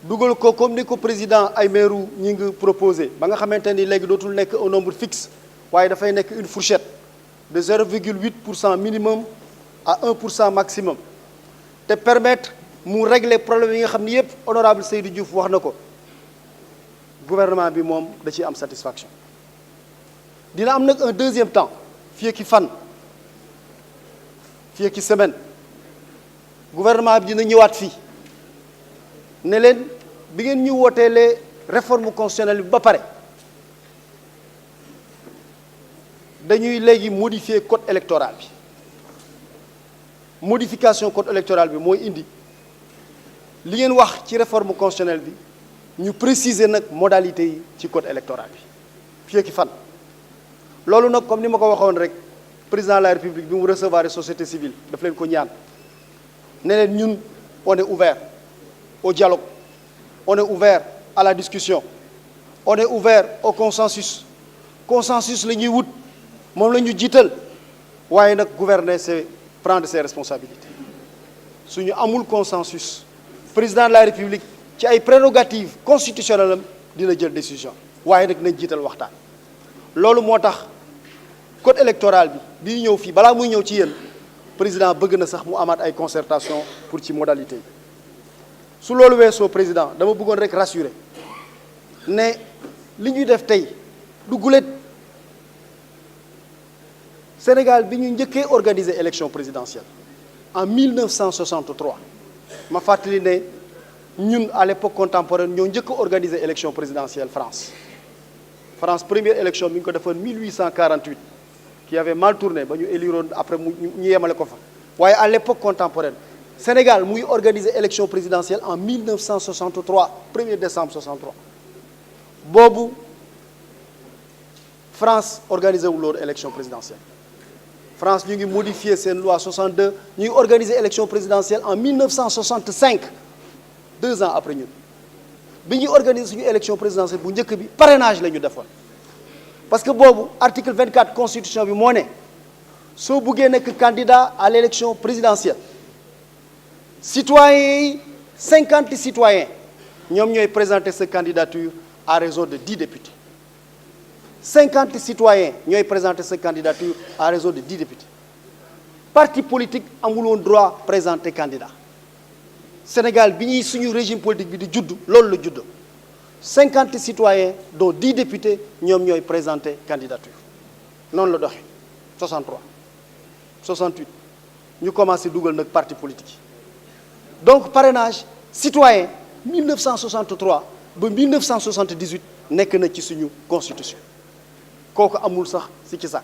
dugal ko comme ni ko président Aymérou Gningue proposé ba nga xamante ni léegi dootul nekk un nombre fixe waaye dafay nekk une fourchette de 0,8% minimum à 1% maximum te permettre mu régler problème yi nga xam ni yëpp honorable Seydou Diouf wax na ko gouvernement bi moom da ciy am satisfaction. Dina am nag un deuxième temps fii ak fan fii ak semaine gouvernement bi dina ñëwaat fii ne leen bi ngeen ñu wooteelee réforme constitutionnelle bi ba pare dañuy léegi modifier code électoral bi modification code électoral bi mooy indi li ngeen wax ci réforme constitutionnelle bi ñu préciser nag modalité yi ci code électoral bi fii ak fan. loolu nag comme ni ma ko waxoon rek président de la république bi mu recevoir société civile daf leen ko ñaan ne leen ñun on est ouvert au dialogue, on est ouvert à la discussion, on est ouvert au consensus. Consensus la ñuy wut moom la ñu jiital waaye nag gouverner c'est prendre ses responsabilités suñu amul consensus président de la république ci ay prérogatives constitutionnelles am dina jël décision waaye nag nañ jiital waxtaan. loolu moo tax code électoral bi ñëw fii balaa muy ñëw ci yéen président bëgg na sax mu amaat ay concertation pour ci modalité yi. su loolu weesoo président dama bëggoon rek rassurer ne li ñuy def tey du guléet Sénégal bi ñu njëkkee organiser élection présidentielle en 1963 ma fàttali ne ñun à l'époque contemporaine ñoo njëkk a organiser élection présidentielle France France première élection mi ngi ko defoon 1848 qui avait mal tourné ba ñu éliroon après ñu yemale ko fa waaye à l'époque contemporaine Sénégal muy organiser élection présidentielle en 1963 1er décembre 63 boobu France organisé wu loolu élection présidentielle France ñu ngi modifier seen loi 62 ñu ngi organiser élection présidentielle en 1965 2 ans après ñun bi ñuy organiser suñu élection présidentielle bu njëkk bi parrainage la ñu defoon parce que boobu article 24 constitution bi moo ne soo buggee nekk candidat à l'élection présidentielle citoyens yi 50 citoyens ñoom ñooy présenter sa candidature à raison de 10 députés 50 citoyens ñooy présenter sa candidature à raison de 10 députés parti politique amul woon droit présenter candidat Sénégal bi ñuy suñu régime politique bi di judd loolu la judd 50 citoyens dont 10 députés ñoom ñooy présenter candidature noonu la doxe 63 68 ñu commencé dugal nag parti politique yi donc parrainage citoyen 1963 ba 1978 nekk na ci suñu constitution kooku amul sax si ci sax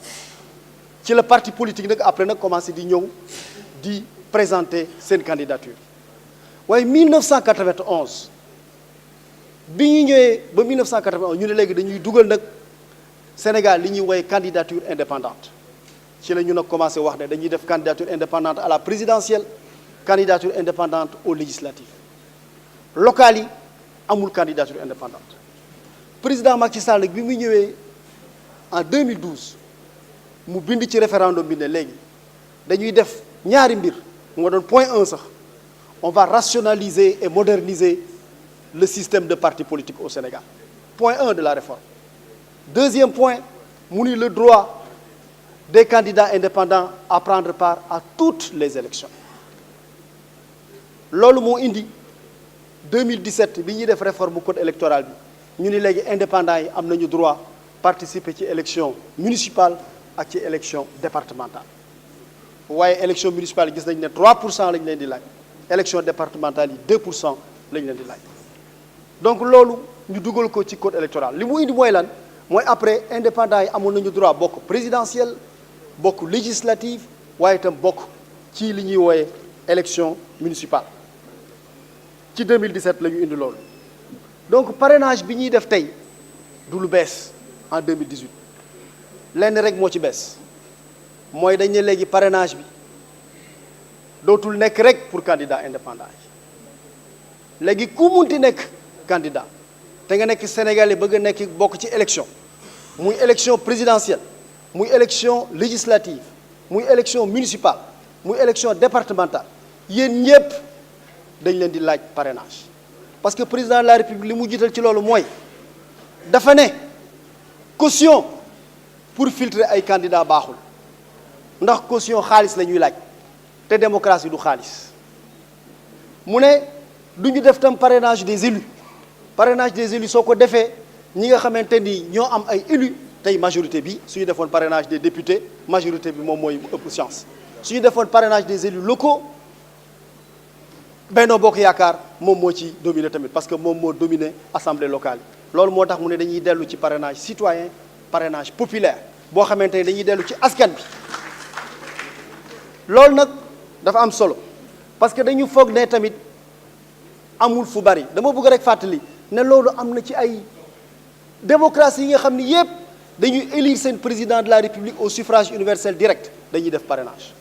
ci la parti politique nag après nag commencé di ñëw di présenter seen candidature waaye 1991 bi ñu ñëwee ba 1991 ñu ne léegi dañuy dugal nag Sénégal li ñuy woowee candidature indépendante ci la ñu nag commencé wax ne dañuy def candidature indépendante à la présidentielle candidature indépendante aux législatives locales yi amul candidature indépendante président Macky Sall nag bi muy ñëwee en 2012 mu bind ci référendum bi ne léegi dañuy def ñaari mbir moo doon point 1 sax on va rationaliser et moderniser le système de partis politiques au Sénégal point 1 de la réforme deuxième point mu ni le droit des candidats indépendants à prendre part à toutes les élections loolu moo indi 2017 bi ñuy def réforme code électoral bi ñu ni léegi indépendants yi am nañu droit participer ci élection municipale ak ci élection départementale waaye élection municipale yi gis nañ ne 3% lañ leen di laaj élection départementale yi 2% lañ leen di laaj donc loolu ñu dugal ko ci code électoral li mu indi mooy lan mooy après indépendants yi amoon nañu droit bokk présidentielle bokk législative waaye itam bokk ci li ñuy wooye élection municipale ci 2017 la ñu indi loolu donc parrainage bi ñuy def tey du lu bees en 2018 lenn rek moo ci bees mooy dañ ne léegi parrainage bi dootul nekk rek pour candidat indépendant yi léegi ku munti nekk candidat te nga nekk sénégalais bëgg a nekk bokk ci élection muy élection présidentielle muy élection législative muy élection municipale muy élection départementale yéen ñëpp dañ leen di laaj parrainage parce que président de la république li mu jiital ci loolu mooy dafa ne caution pour filtrer ay candidats baaxul ndax caution xaalis la ñuy laaj te démocratie du xaalis mu ne du ñu def tam parrainage des élus parrainage des élus soo ko defee ñi nga xamante ni ñoo am ay élus tey majorité bi su ñu defoon parrainage des députés majorité bi moom mooy ëpp chance su ñu defoon parrainage des élus locaux Benno Bokk Yaakaar moom moo ci dominé tamit parce que moom moo dominé assemblée locale yi loolu moo tax mu ne dañuy dellu ci parrainage citoyen parrainage populaire boo xamante ni dañuy dellu ci askan bi loolu nag dafa am solo parce que dañu foog ne tamit amul fu bari dama bëgg rek fàttali ne loolu am na ci ay démocratie yi nga xam ni yépp dañuy élire seen président de la république au suffrage universel direct dañuy def parrainage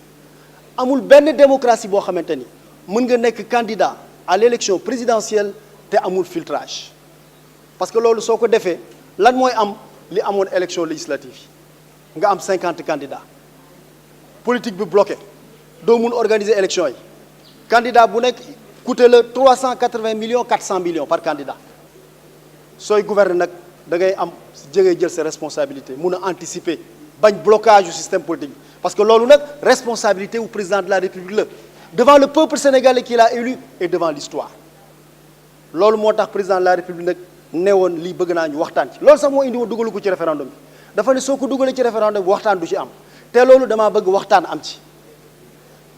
amul benn démocratie boo xamante ni mën nga nekk candidat à l'élection présidentielle te amul filtrage parce que loolu soo ko defee lan mooy am li amoon élection législative yi nga am 50 candidats politique bi bloqué doo mun organiser élection yi candidat bu nekk coûté la 380 millions 400 millions par candidat sooy gouverner nag da ngay am jëgee jël ses responsabilités mun a anticiper bañ blocage du système politique bi parce que loolu nag responsabilité wu président de la république la devant le peuple sénégalais qui l'a élu et devant l'histoire loolu moo tax président de la république nag ne woon lii bëgg naa ñu waxtaan ci loolu sax moo indi woon dugalu ko ci référendum bi dafa ne soo ko dugalee ci référendum bi waxtaan du ci am te loolu damaa bëgg waxtaan am ci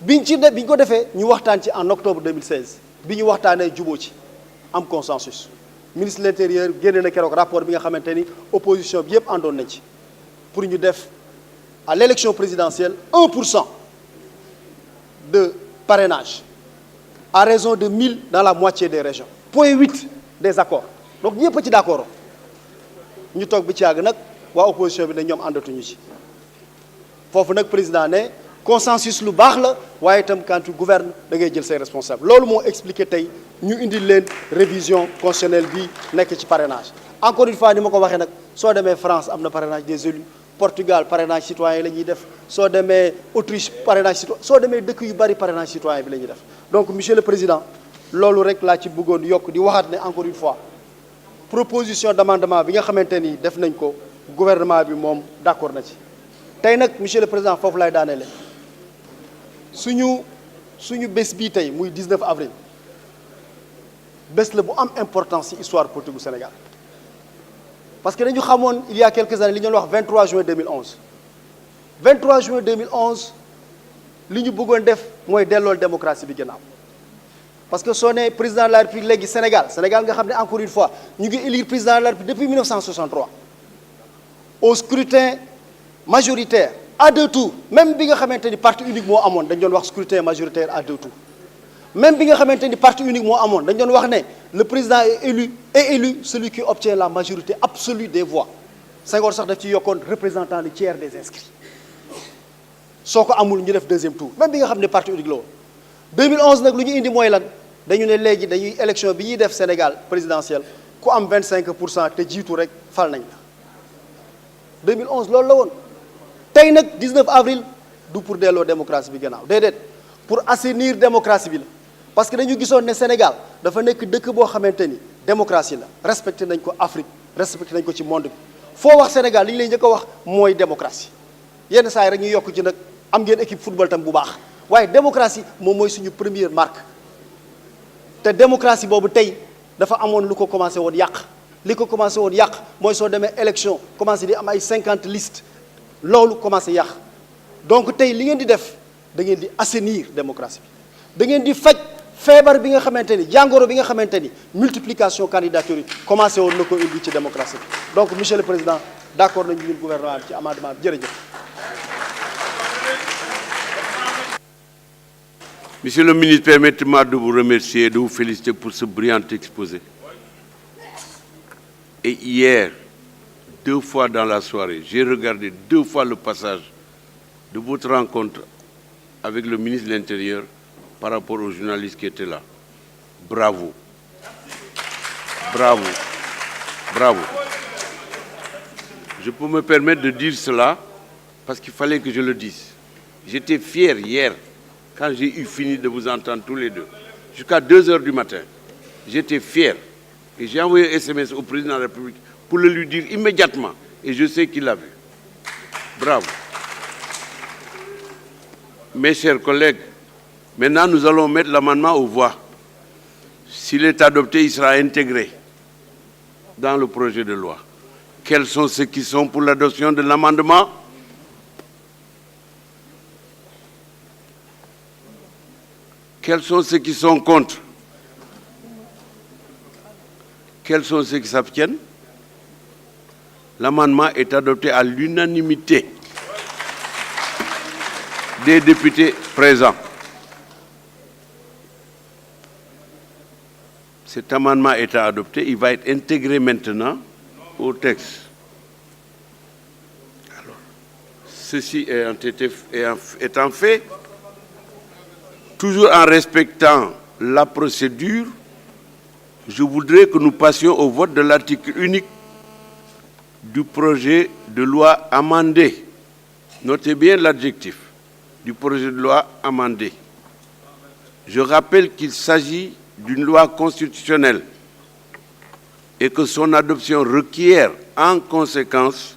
biñ ñu ko defee ñu waxtaan ci en octobre 2016 bi ñu waxtaanee juboo ci am consensus ministre de l'Intérieur génne na keroog rapport bi nga xamante ni opposition bi yëpp àndoon nañ ci pour ñu def à l'élection présidentielle 1% de parrainage à raison de 1000 dans la moitié des régions. Point 8 des accords donc ñëpp a ci d'accord ñu toog bi ci yàgg nag waa opposition bi ne ñoom àndatuñu ci foofu nag président ne consensus lu baax la waaye itam quand tu gouvernes da ngay jël say responsables loolu moo expliqué tey ñu indil leen révision constitutionnelle bi nekk ci parrainage. Encore une fois ni ma ko waxee nag soo demee France am na parrainage des élus Portugal parrainage citoyen la ñuy def soo demee Autriche parrainage citoyen soo demee dëkk yu bari parrainage citoyen bi la ñuy def donc monsieur le président loolu rek laa ci bëggoon yokk di waxaat ne encore une fois proposition d'amendement bi nga xamante ni def nañ ko gouvernement bi moom d'accord na ci. tey nag monsieur le président foofu lay daaneele suñu bés bii tey muy 19 avril bés la bu am importance ci histoire politique du Sénégal parce que dañu xamoon il y a quelques années li ñu doon wax 23 juin 2011 23 juin 2011 li ñu bëggoon def mooy dellool démocratie bi gannaaw parce que soo nee président de la République léegi Sénégal nga xam ne encore une fois ñu ngi élire président de la République depuis 1963 au scrutin majoritaire à deux tours même bi nga xamante ni parti unique moo amoon dañ doon wax scrutin majoritaire à deux tours même bi nga xamante ni parti unique moo amoon dañ doon wax ne le président est élu celui qui obtient la majorité absolue des voix Senghor sax daf ci yokkoon représentant le tiers des inscrits soo ko amul ñu def deuxième tour même bi nga xam ne parti unique la woon 2011 nag lu ñu indi mooy lan dañu ne léegi dañuy élection bi ñuy def Sénégal présidentielle ku am 25% te jiitu rek fal nañ la 2011 loolu la woon tey nag 19 avril du pour delloo démocratie bi gannaaw déedéet pour assainir démocratie bi la parce que dañu gisoon ne Sénégal dafa nekk dëkk boo xamante ni démocratie la respecté nañ ko Afrique respecté nañ ko ci monde bi foo wax Sénégal li ñu lay njëkk a wax mooy démocratie yenn saa yi rek ñu yokk ci nag am ngeen équipe football tam bu baax waaye démocratie moom mooy suñu première marque te démocratie boobu tey dafa amoon lu ko commencé woon yàq li ko commencé woon yàq mooy soo demee élection commencé di am ay 50 listes loolu commencé yàq donc tey li ngeen di def da ngeen di assainir démocratie bi da ngeen di faj feebar bi nga xamante ni jàngoro bi nga xamante ni multiplication candidature yi commencé woon na ko indi ci démocratie bi donc monsieur le président d'accord nañu ñun gouvernement bi ci amendement bi jërëjëf.
Monsieur le ministre, permettez-moi de vous remercier et de vous féliciter pour ce brillant exposé. Et hier, 2 fois dans la soirée, j'ai regardé 2 fois le passage de votre rencontre avec le ministre de l'Intérieur par rapport aux journalistes qui étaient là. Bravo. Bravo. Bravo. Je peux me permettre de dire cela parce qu'il fallait que je le dise. J'étais fier hier quand j'ai eu fini de vous entendre tous les deux. Jusqu'à 2 heures du matin. J'étais fier. Et j'ai envoyé un SMS au président de la République pour le lui dire immédiatement. Et je sais qu'il l'a vu. Bravo. Mes chers collègues, maintenant nous allons mettre l'amendement aux voix. S'il est adopté, il sera intégré dans le projet de loi. Quels sont ceux qui sont pour l'adoption de l'amendement? Quels sont ceux qui sont contre? Quels sont ceux qui s'abstiennent? L'amendement est adopté à l'unanimité des députés présents. Cet amendement étant adopté, il va être intégré maintenant au texte. Alors, ceci étant fait, toujours en respectant la procédure, je voudrais que nous passions au vote de l'article unique du projet de loi amendé. Notez bien l'adjectif du projet de loi amendé. Je rappelle qu'il s'agit d'une loi constitutionnelle et que son adoption requiert en conséquence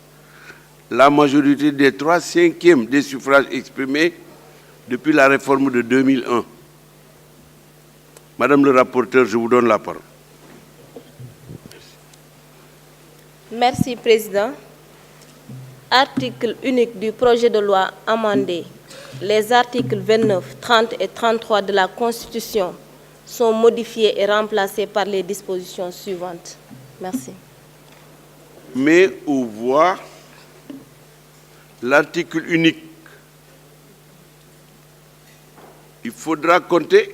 la majorité des 3/5 des suffrages exprimés depuis la réforme de 2001. Madame le rapporteur, je vous donne la parole.
Merci, Président. Article unique du projet de loi amendé. Les articles 29, 30 et 33 de la Constitution sont modifiés et remplacés par les dispositions suivantes. Merci.
Mets aux voix l'article unique. Il faudra compter,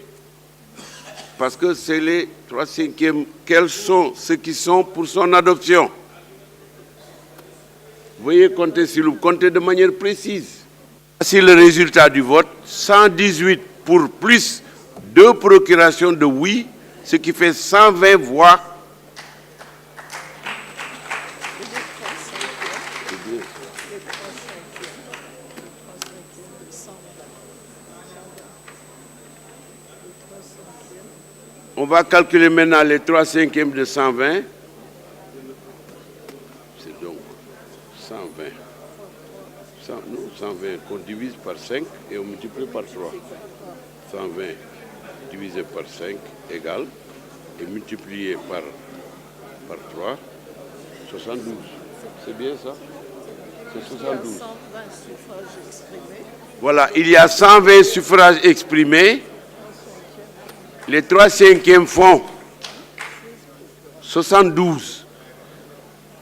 parce que c'est les 3/5. Quels sont ceux qui sont pour son adoption? Veuillez compter, s'il vous plaît, comptez de manière précise. Voici le résultat du vote. 118 pour plus 2 procurations de oui, ce qui fait 120 voix. On va calculer maintenant les 3/5 de 120. C'est donc 120. 120 qu'on divise par 5 et on multiplie par 3. 120 divisé par 5 égale, et multiplié par 3, 72. C'est bien ça? C'est 72. Voilà, il y a 120 suffrages exprimés. Les 3/5 font 72.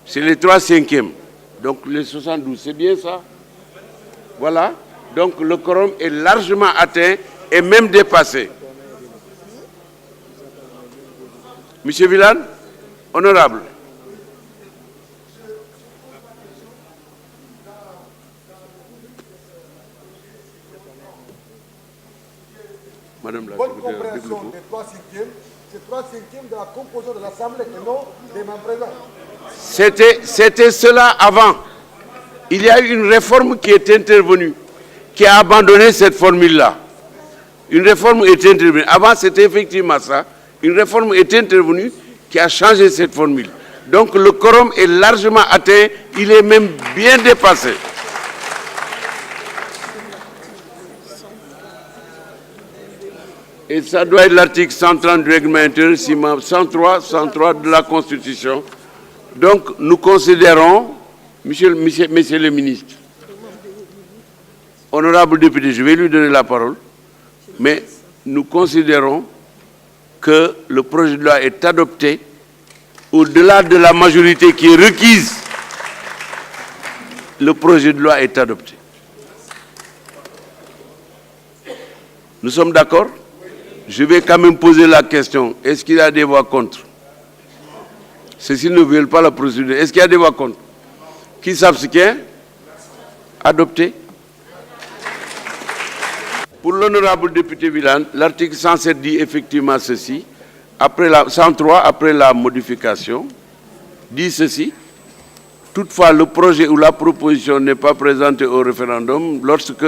C'est les 3/5. Donc les 72, c'est bien ça? Voilà. Donc le quorum est largement atteint et même dépassé. Monsieur Villane, honorable. Madame la secrétaire,
compréhension des 3/5, c'est 3/5 de la composition de l'Assemblée et non des membres présents.
C'était cela avant. Il y a eu une réforme qui est intervenue, qui a abandonné cette formule-là. Une réforme est intervenue. Avant, c'était effectivement ça. Une réforme est intervenue qui a changé cette formule. Donc le quorum est largement atteint, il est même bien dépassé. Et ça doit être l'article 130 du règlement intérieur, 103 de la Constitution. Donc nous considérons, monsieur le ministre, honorable député, je vais lui donner la parole, mais nous considérons que le projet de loi est adopté au-delà de la majorité qui est requise. Le projet de loi est adopté. Nous sommes d'accord? Je vais quand même poser la question. Est-ce qu'il y a des voix contre? Ceux-ci ne veulent pas la procédure. Est-ce qu'il y a des voix contre? Qui s'abstient? Adopté. Pour l'honorable député Villane, l'article 107 dit effectivement ceci. Après la 103, après la modification, dit ceci. Toutefois, le projet ou la proposition n'est pas présentée au référendum lorsque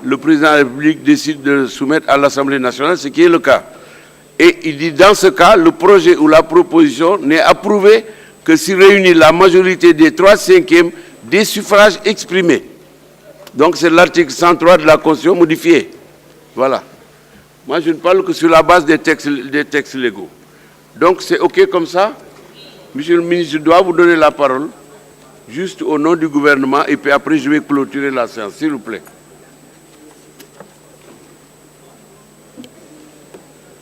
le président de la République décide de soumettre à l'Assemblée nationale, ce qui est le cas. Et il dit, dans ce cas, le projet ou la proposition n'est approuvé que s'il réunit la majorité des 3/5 des suffrages exprimés. Donc c'est l'article 103 de la Constitution modifiée. Voilà. Moi, je ne parle que sur la base des textes légaux. Donc c'est OK comme ça? Monsieur le ministre, je dois vous donner la parole, juste au nom du gouvernement, et puis après je vais clôturer la séance, s'il vous plaît.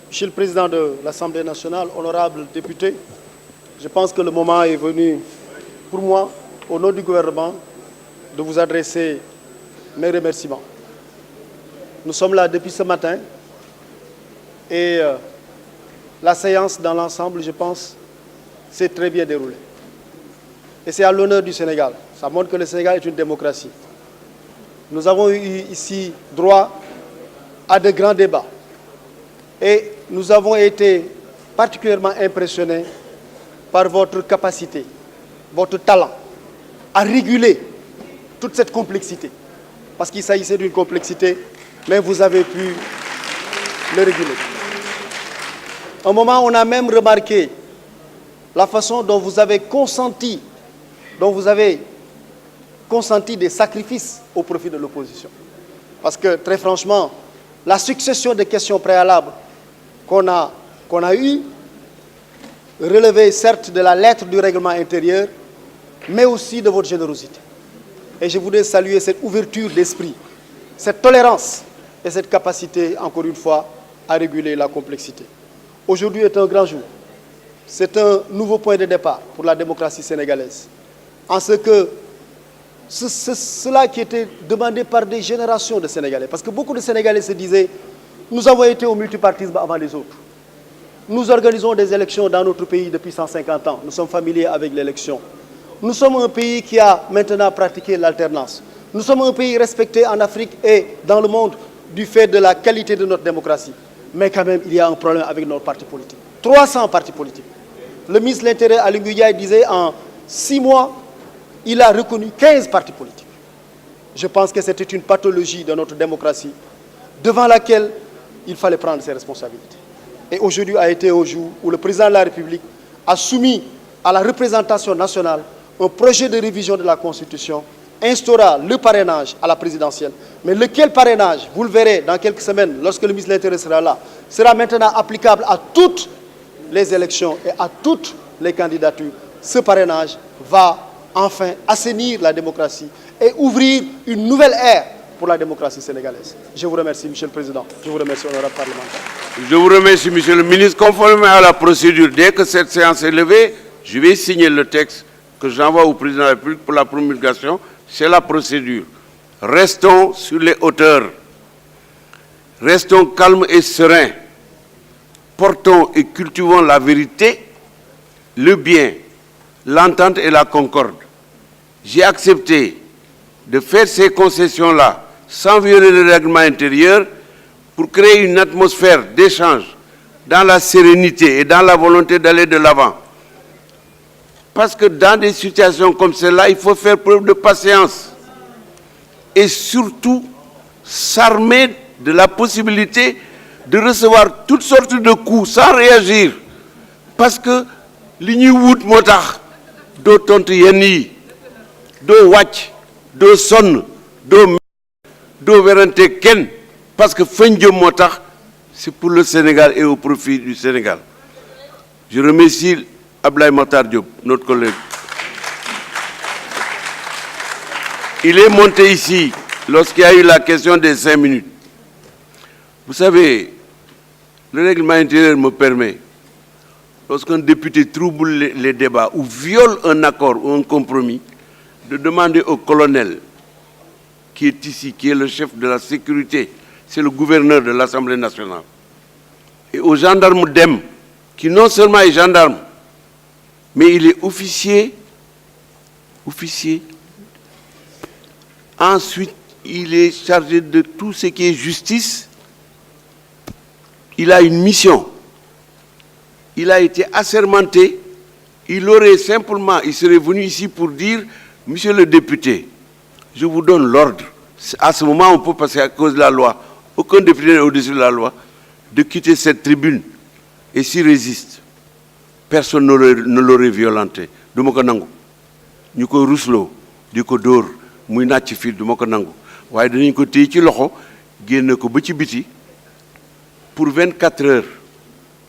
Monsieur le Président de l'Assemblée nationale, honorables députés, je pense que le moment est venu pour moi, au nom du gouvernement, de vous adresser mes remerciements. Nous sommes là depuis ce matin et la séance dans l'ensemble, je pense, s'est très bien déroulée. Et c'est à l'honneur du Sénégal. Ça montre que le Sénégal est une démocratie. Nous avons eu ici droit à de grands débats. Et nous avons été particulièrement impressionnés par votre capacité, votre talent à réguler toute cette complexité. Parce qu'il s'agissait d'une complexité, mais vous avez pu le réguler. À un moment, on a même remarqué la façon dont vous avez consenti des sacrifices au profit de l'opposition. Parce que, très franchement, la succession de questions préalables qu'on a eu, relevait certes de la lettre du règlement intérieur, mais aussi de votre générosité. Et je voudrais saluer cette ouverture d'esprit, cette tolérance et cette capacité, encore une fois, à réguler la complexité. Aujourd'hui est un grand jour. c'est un nouveau point de départ pour la démocratie sénégalaise. En ce que cela qui était demandé par des générations de Sénégalais. Parce que beaucoup de Sénégalais se disaient, nous avons été au multipartisme avant les autres. Nous organisons des élections dans notre pays depuis 150 ans. Nous sommes familiers avec l'élection. Nous sommes un pays qui a maintenant pratiqué l'alternance. Nous sommes un pays respecté en Afrique et dans le monde du fait de la qualité de notre démocratie. Mais quand même, il y a un problème avec nos partis politiques. 300 partis politiques. Le ministre de l'Intérieur, Aly Ngouille Ndiaye, disait en 6 mois, il a reconnu 15 partis politiques. Je pense que c'était une pathologie de notre démocratie devant laquelle il fallait prendre ses responsabilités. Et aujourd'hui a été un jour où le président de la République a soumis à la représentation nationale un projet de révision de la Constitution, instaura le parrainage à la présidentielle. Mais lequel parrainage, vous le verrez dans quelques semaines, lorsque le ministre de l'Intérieur sera là, sera maintenant applicable à toutes les élections et à toutes les candidatures. Ce parrainage va enfin assainir la démocratie et ouvrir une nouvelle ère pour la démocratie sénégalaise. Je vous remercie, Monsieur le Président. Je vous remercie, honorable parlementaire.
Je vous remercie, Monsieur le ministre. Conformément à la procédure, dès que cette séance est levée, je vais signer le texte que j'envoie au président de la République pour la promulgation. C'est la procédure. Restons sur les hauteurs. Restons calmes et sereins. Portons et cultivons la vérité, le bien, l'entente et la concorde. J'ai accepté de faire ces concessions-là sans violer le règlement intérieur pour créer une atmosphère d'échange dans la sérénité et dans la volonté d'aller de l'avant. Parce que dans des situations comme celle-là, il faut faire preuve de patience et surtout s'armer de la possibilité de recevoir toutes sortes de coups sans réagir. Parce que li ñuy wut moo tax doo tontu yenn yi doo wàcc doo sonn doo werante kenn parce que fañ jëm moo tax c'est pour le Sénégal et au profit du Sénégal. Je remercie Abdoulaye Makhtar Diop, notre collègue. Il est monté ici lorsqu'il y a eu la question des 5 minutes. Vous savez, le règlement intérieur me permet, lorsqu'un député trouble les débats ou viole un accord ou un compromis, de demander au colonel qui est ici, qui est le chef de la sécurité, c'est le gouverneur de l'Assemblée nationale, et au gendarme DEM, qui non seulement est gendarme, mais il est officier. Ensuite, il est chargé de tout ce qui est justice. Il a une mission. Il a été assermenté. Il serait venu ici pour dire, Monsieur le député, je vous donne l'ordre. À ce moment, on peut passer à cause de la loi. Aucun député n'est au-dessus de la loi. De quitter cette tribune. Et s'il résiste, personne ne l'aurait violenté. Du ma ko nangu ñu koy rusloo di ko dóor muy nàcc fii du ma ko nangu waaye danañ ko téye ci loxo génne ko ba ci biti pour 24 heures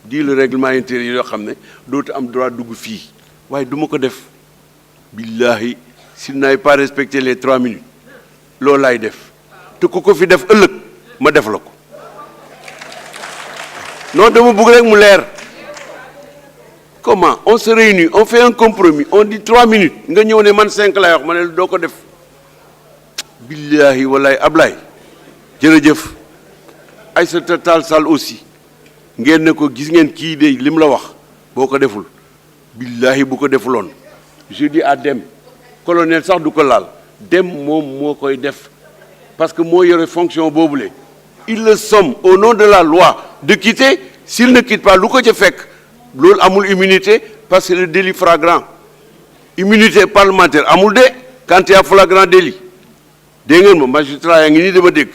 dit le règlement intérieur yoo xam ne dootu am droit dugg fii waaye du ma ko def billahi s'il n'avait pas respecté les 3 minutes loolu laay def te ku ko fi def ëllëg ma def la ko non dama bëgg rek mu leer. Comment? On se réunit, on fait un compromis, on dit 3 minutes. Nga ñëw ne man 5 lay wax ma ne doo ko def. Billahi wallahi Ablaye jërëjëf Aïssata Tall Sall aussi ngeen ne ko gis ngeen kii de lim la wax boo ko deful billahi bu ko defuloon je dis à Dem colonel sax du ko laal Dem moom moo koy def parce que moo yore fonction boobule il le somme au nom de la loi de quitter. S'il ne quitte pas lu ko ca fekk loolu amul immunité parce que le délit flagrant immunité parlementaire amul de quand il y a flagrant délit dégg ngeen ma magistrat yaa ngi nii dama dégg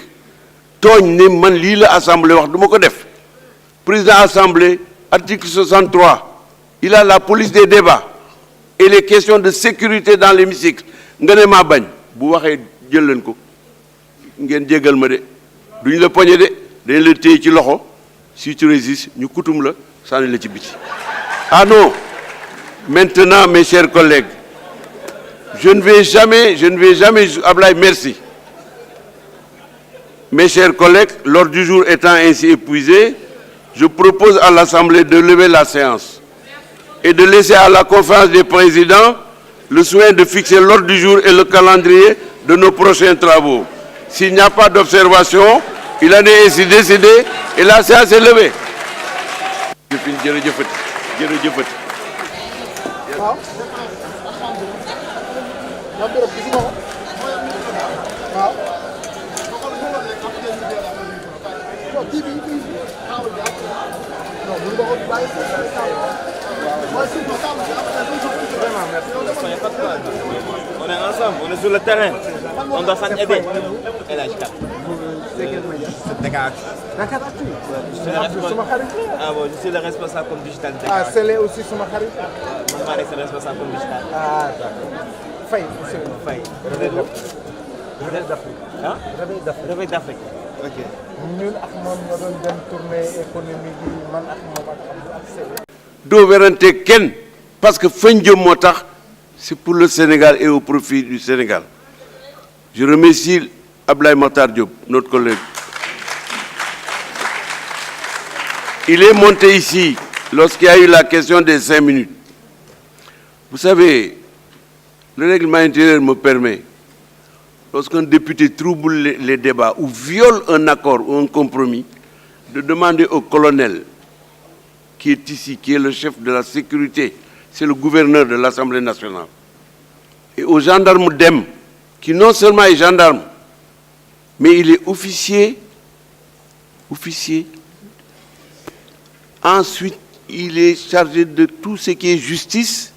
tooñ ne man lii la assemblée wax du ma ko def président assemblée article 63 il a la police des débats et les questions de sécurité dans l'hémicycle nga ne maa bañ bu waxee jël leen ko ngeen jéggal ma de duñ la poñe de dañ la téye ci loxo si tu résistes ñu kutum la sànni la ci biti. Ah non, maintenant mes chers collègues, je ne vais jamais, Ablaye, merci. Mes chers collègues, l'ordre du jour étant ainsi épuisé, je propose à l'Assemblée de lever la séance. et de laisser à la conférence des présidents le soin de fixer l'ordre du jour et le calendrier de nos prochains travaux. S'il n'y a pas d'observation, il en est ainsi décidé et la séance est levée.
On est ensemble, on est sur le terrain. On doit s'aider. Et là, c'est Dakar. Ah bon, je suis le responsable comme digital.
Ah, c'est aussi sur ma carrière.
Je suis le responsable comme digital.
Ah, d'accord. Faye, monsieur.
Faye. Réveil d'Afrique. Hein? Réveil d'Afrique. Ok.
Ñun ak moom ñoo doon dem tournée économique bi man ak moom ak Sélé.
doo werante kenn parce que fañ jëm moo tax c'est pour le Sénégal et au profit du Sénégal. Je remercie Abdoulaye Makhtar Diop, notre collègue. Il est monté ici lorsqu'il y a eu la question des 5 minutes. Vous savez, le règlement intérieur me permet, lorsqu'un député trouble les débats ou viole un accord ou un compromis, de demander au colonel qui est ici, qui est le chef de la sécurité, c'est le gouverneur de l'Assemblée nationale, et au gendarme DEM, qui non seulement est gendarme, mais il est officier. Ensuite, il est chargé de tout ce qui est justice.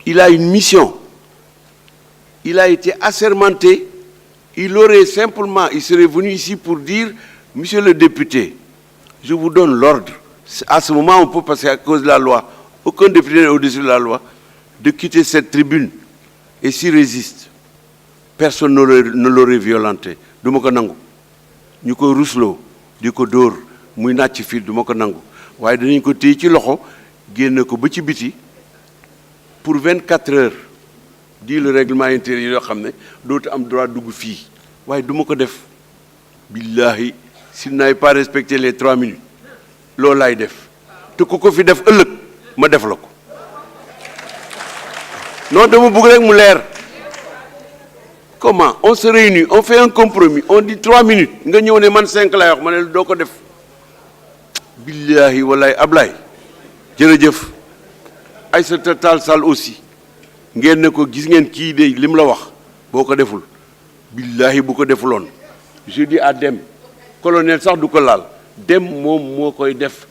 Il a une mission. Il a été assermenté. Il serait venu ici pour dire, monsieur le député, je vous donne l'ordre. À ce moment, on peut passer à cause de la loi. Aucun député n'est au-dessus de la loi, de quitter cette tribune. Et s'il résiste, personne ne l'aurait violenté. Du ma ko nangu ñu koy rusloo di ko dóor muy nàcc fii du ma ko nangu waaye danañ ko téye ci loxo génne ko ba ci biti pour 24 heures di le règlement intérieur yoo xam ne dootu am droit dugg fii waaye du ma ko def billahi s'il n'avait pas respecté les 3 minutes loolu laay def te ku ko fi def ëllëg ma def la ko non dama bëgg rek mu leer. Comment on se réunit, on fait un compromis, on dit 3 minutes nga ñëw ne man 5 lay wax ma ne doo ko def billahi wallahi Ablaye jërëjëf Aïssata Tall Sall aussi ngeen ne ko gis ngeen kii de lim la wax boo ko deful billahi bu ko defuloon je dis à Dem colonel sax du ko laal Dem moom moo koy def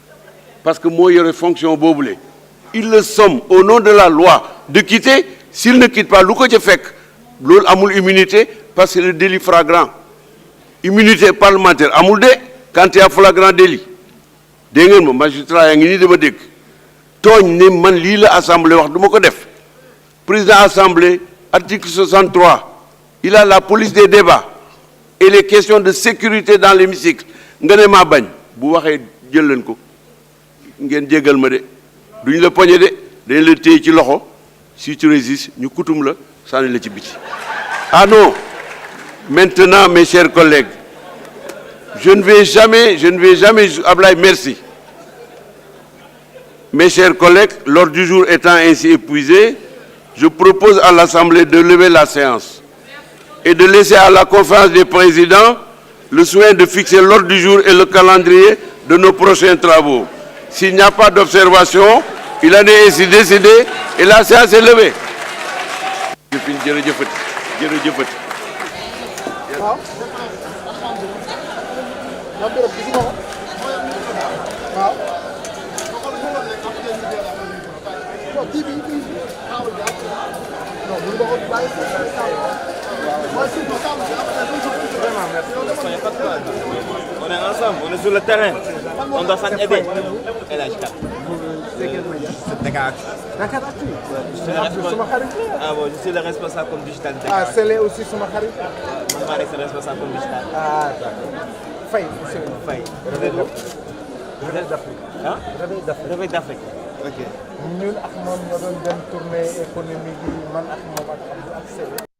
parce que moo yore fonction boobule il le somme au nom de la loi de quitter. S'il ne quitte pas lu ko ca fekk loolu amul immunité parce que le délit flagrant immunité parlementaire amul de quand il y a flagrant délit dégg ngeen ma magistrat yaa ngi nii dama dégg tooñ ne man lii la assemblée wax du ma ko def président assemblée article 63 il a la police des débats et les questions de sécurité dans l'hémicycle nga ne maa bañ bu waxee jël leen ko ngeen jéggal ma de duñ la poñe de dañ la téye ci loxo si tu résistes ñu kutum la sànni la ci biti. Ah non, maintenant mes chers collègues, je ne vais jamais, Ablaye, merci. Mes chers collègues, l'ordre du jour étant ainsi épuisé, je propose à l'Assemblée de lever la séance et de laisser à la conférence des présidents le soin de fixer l'ordre du jour et le calendrier de nos prochains travaux. S'il n'y a pas d'observation, il en est ainsi décidé et la séance est levée.
On est ensemble, on est sur le terrain. On doit s'aider. Et là, c'est Dakar.
Dakar
Ah bon, je suis le responsable comme digital.
Ah, Sélé aussi sur ma carrière.
Je suis le responsable comme digital.
Ah, d'accord. Faye, monsieur.
Faye. Réveil d'Afrique. Hein? Réveil d'Afrique. Ok.
Ñun ak moom ñoo doon dem tournée économique bi man ak moom ak Sélé.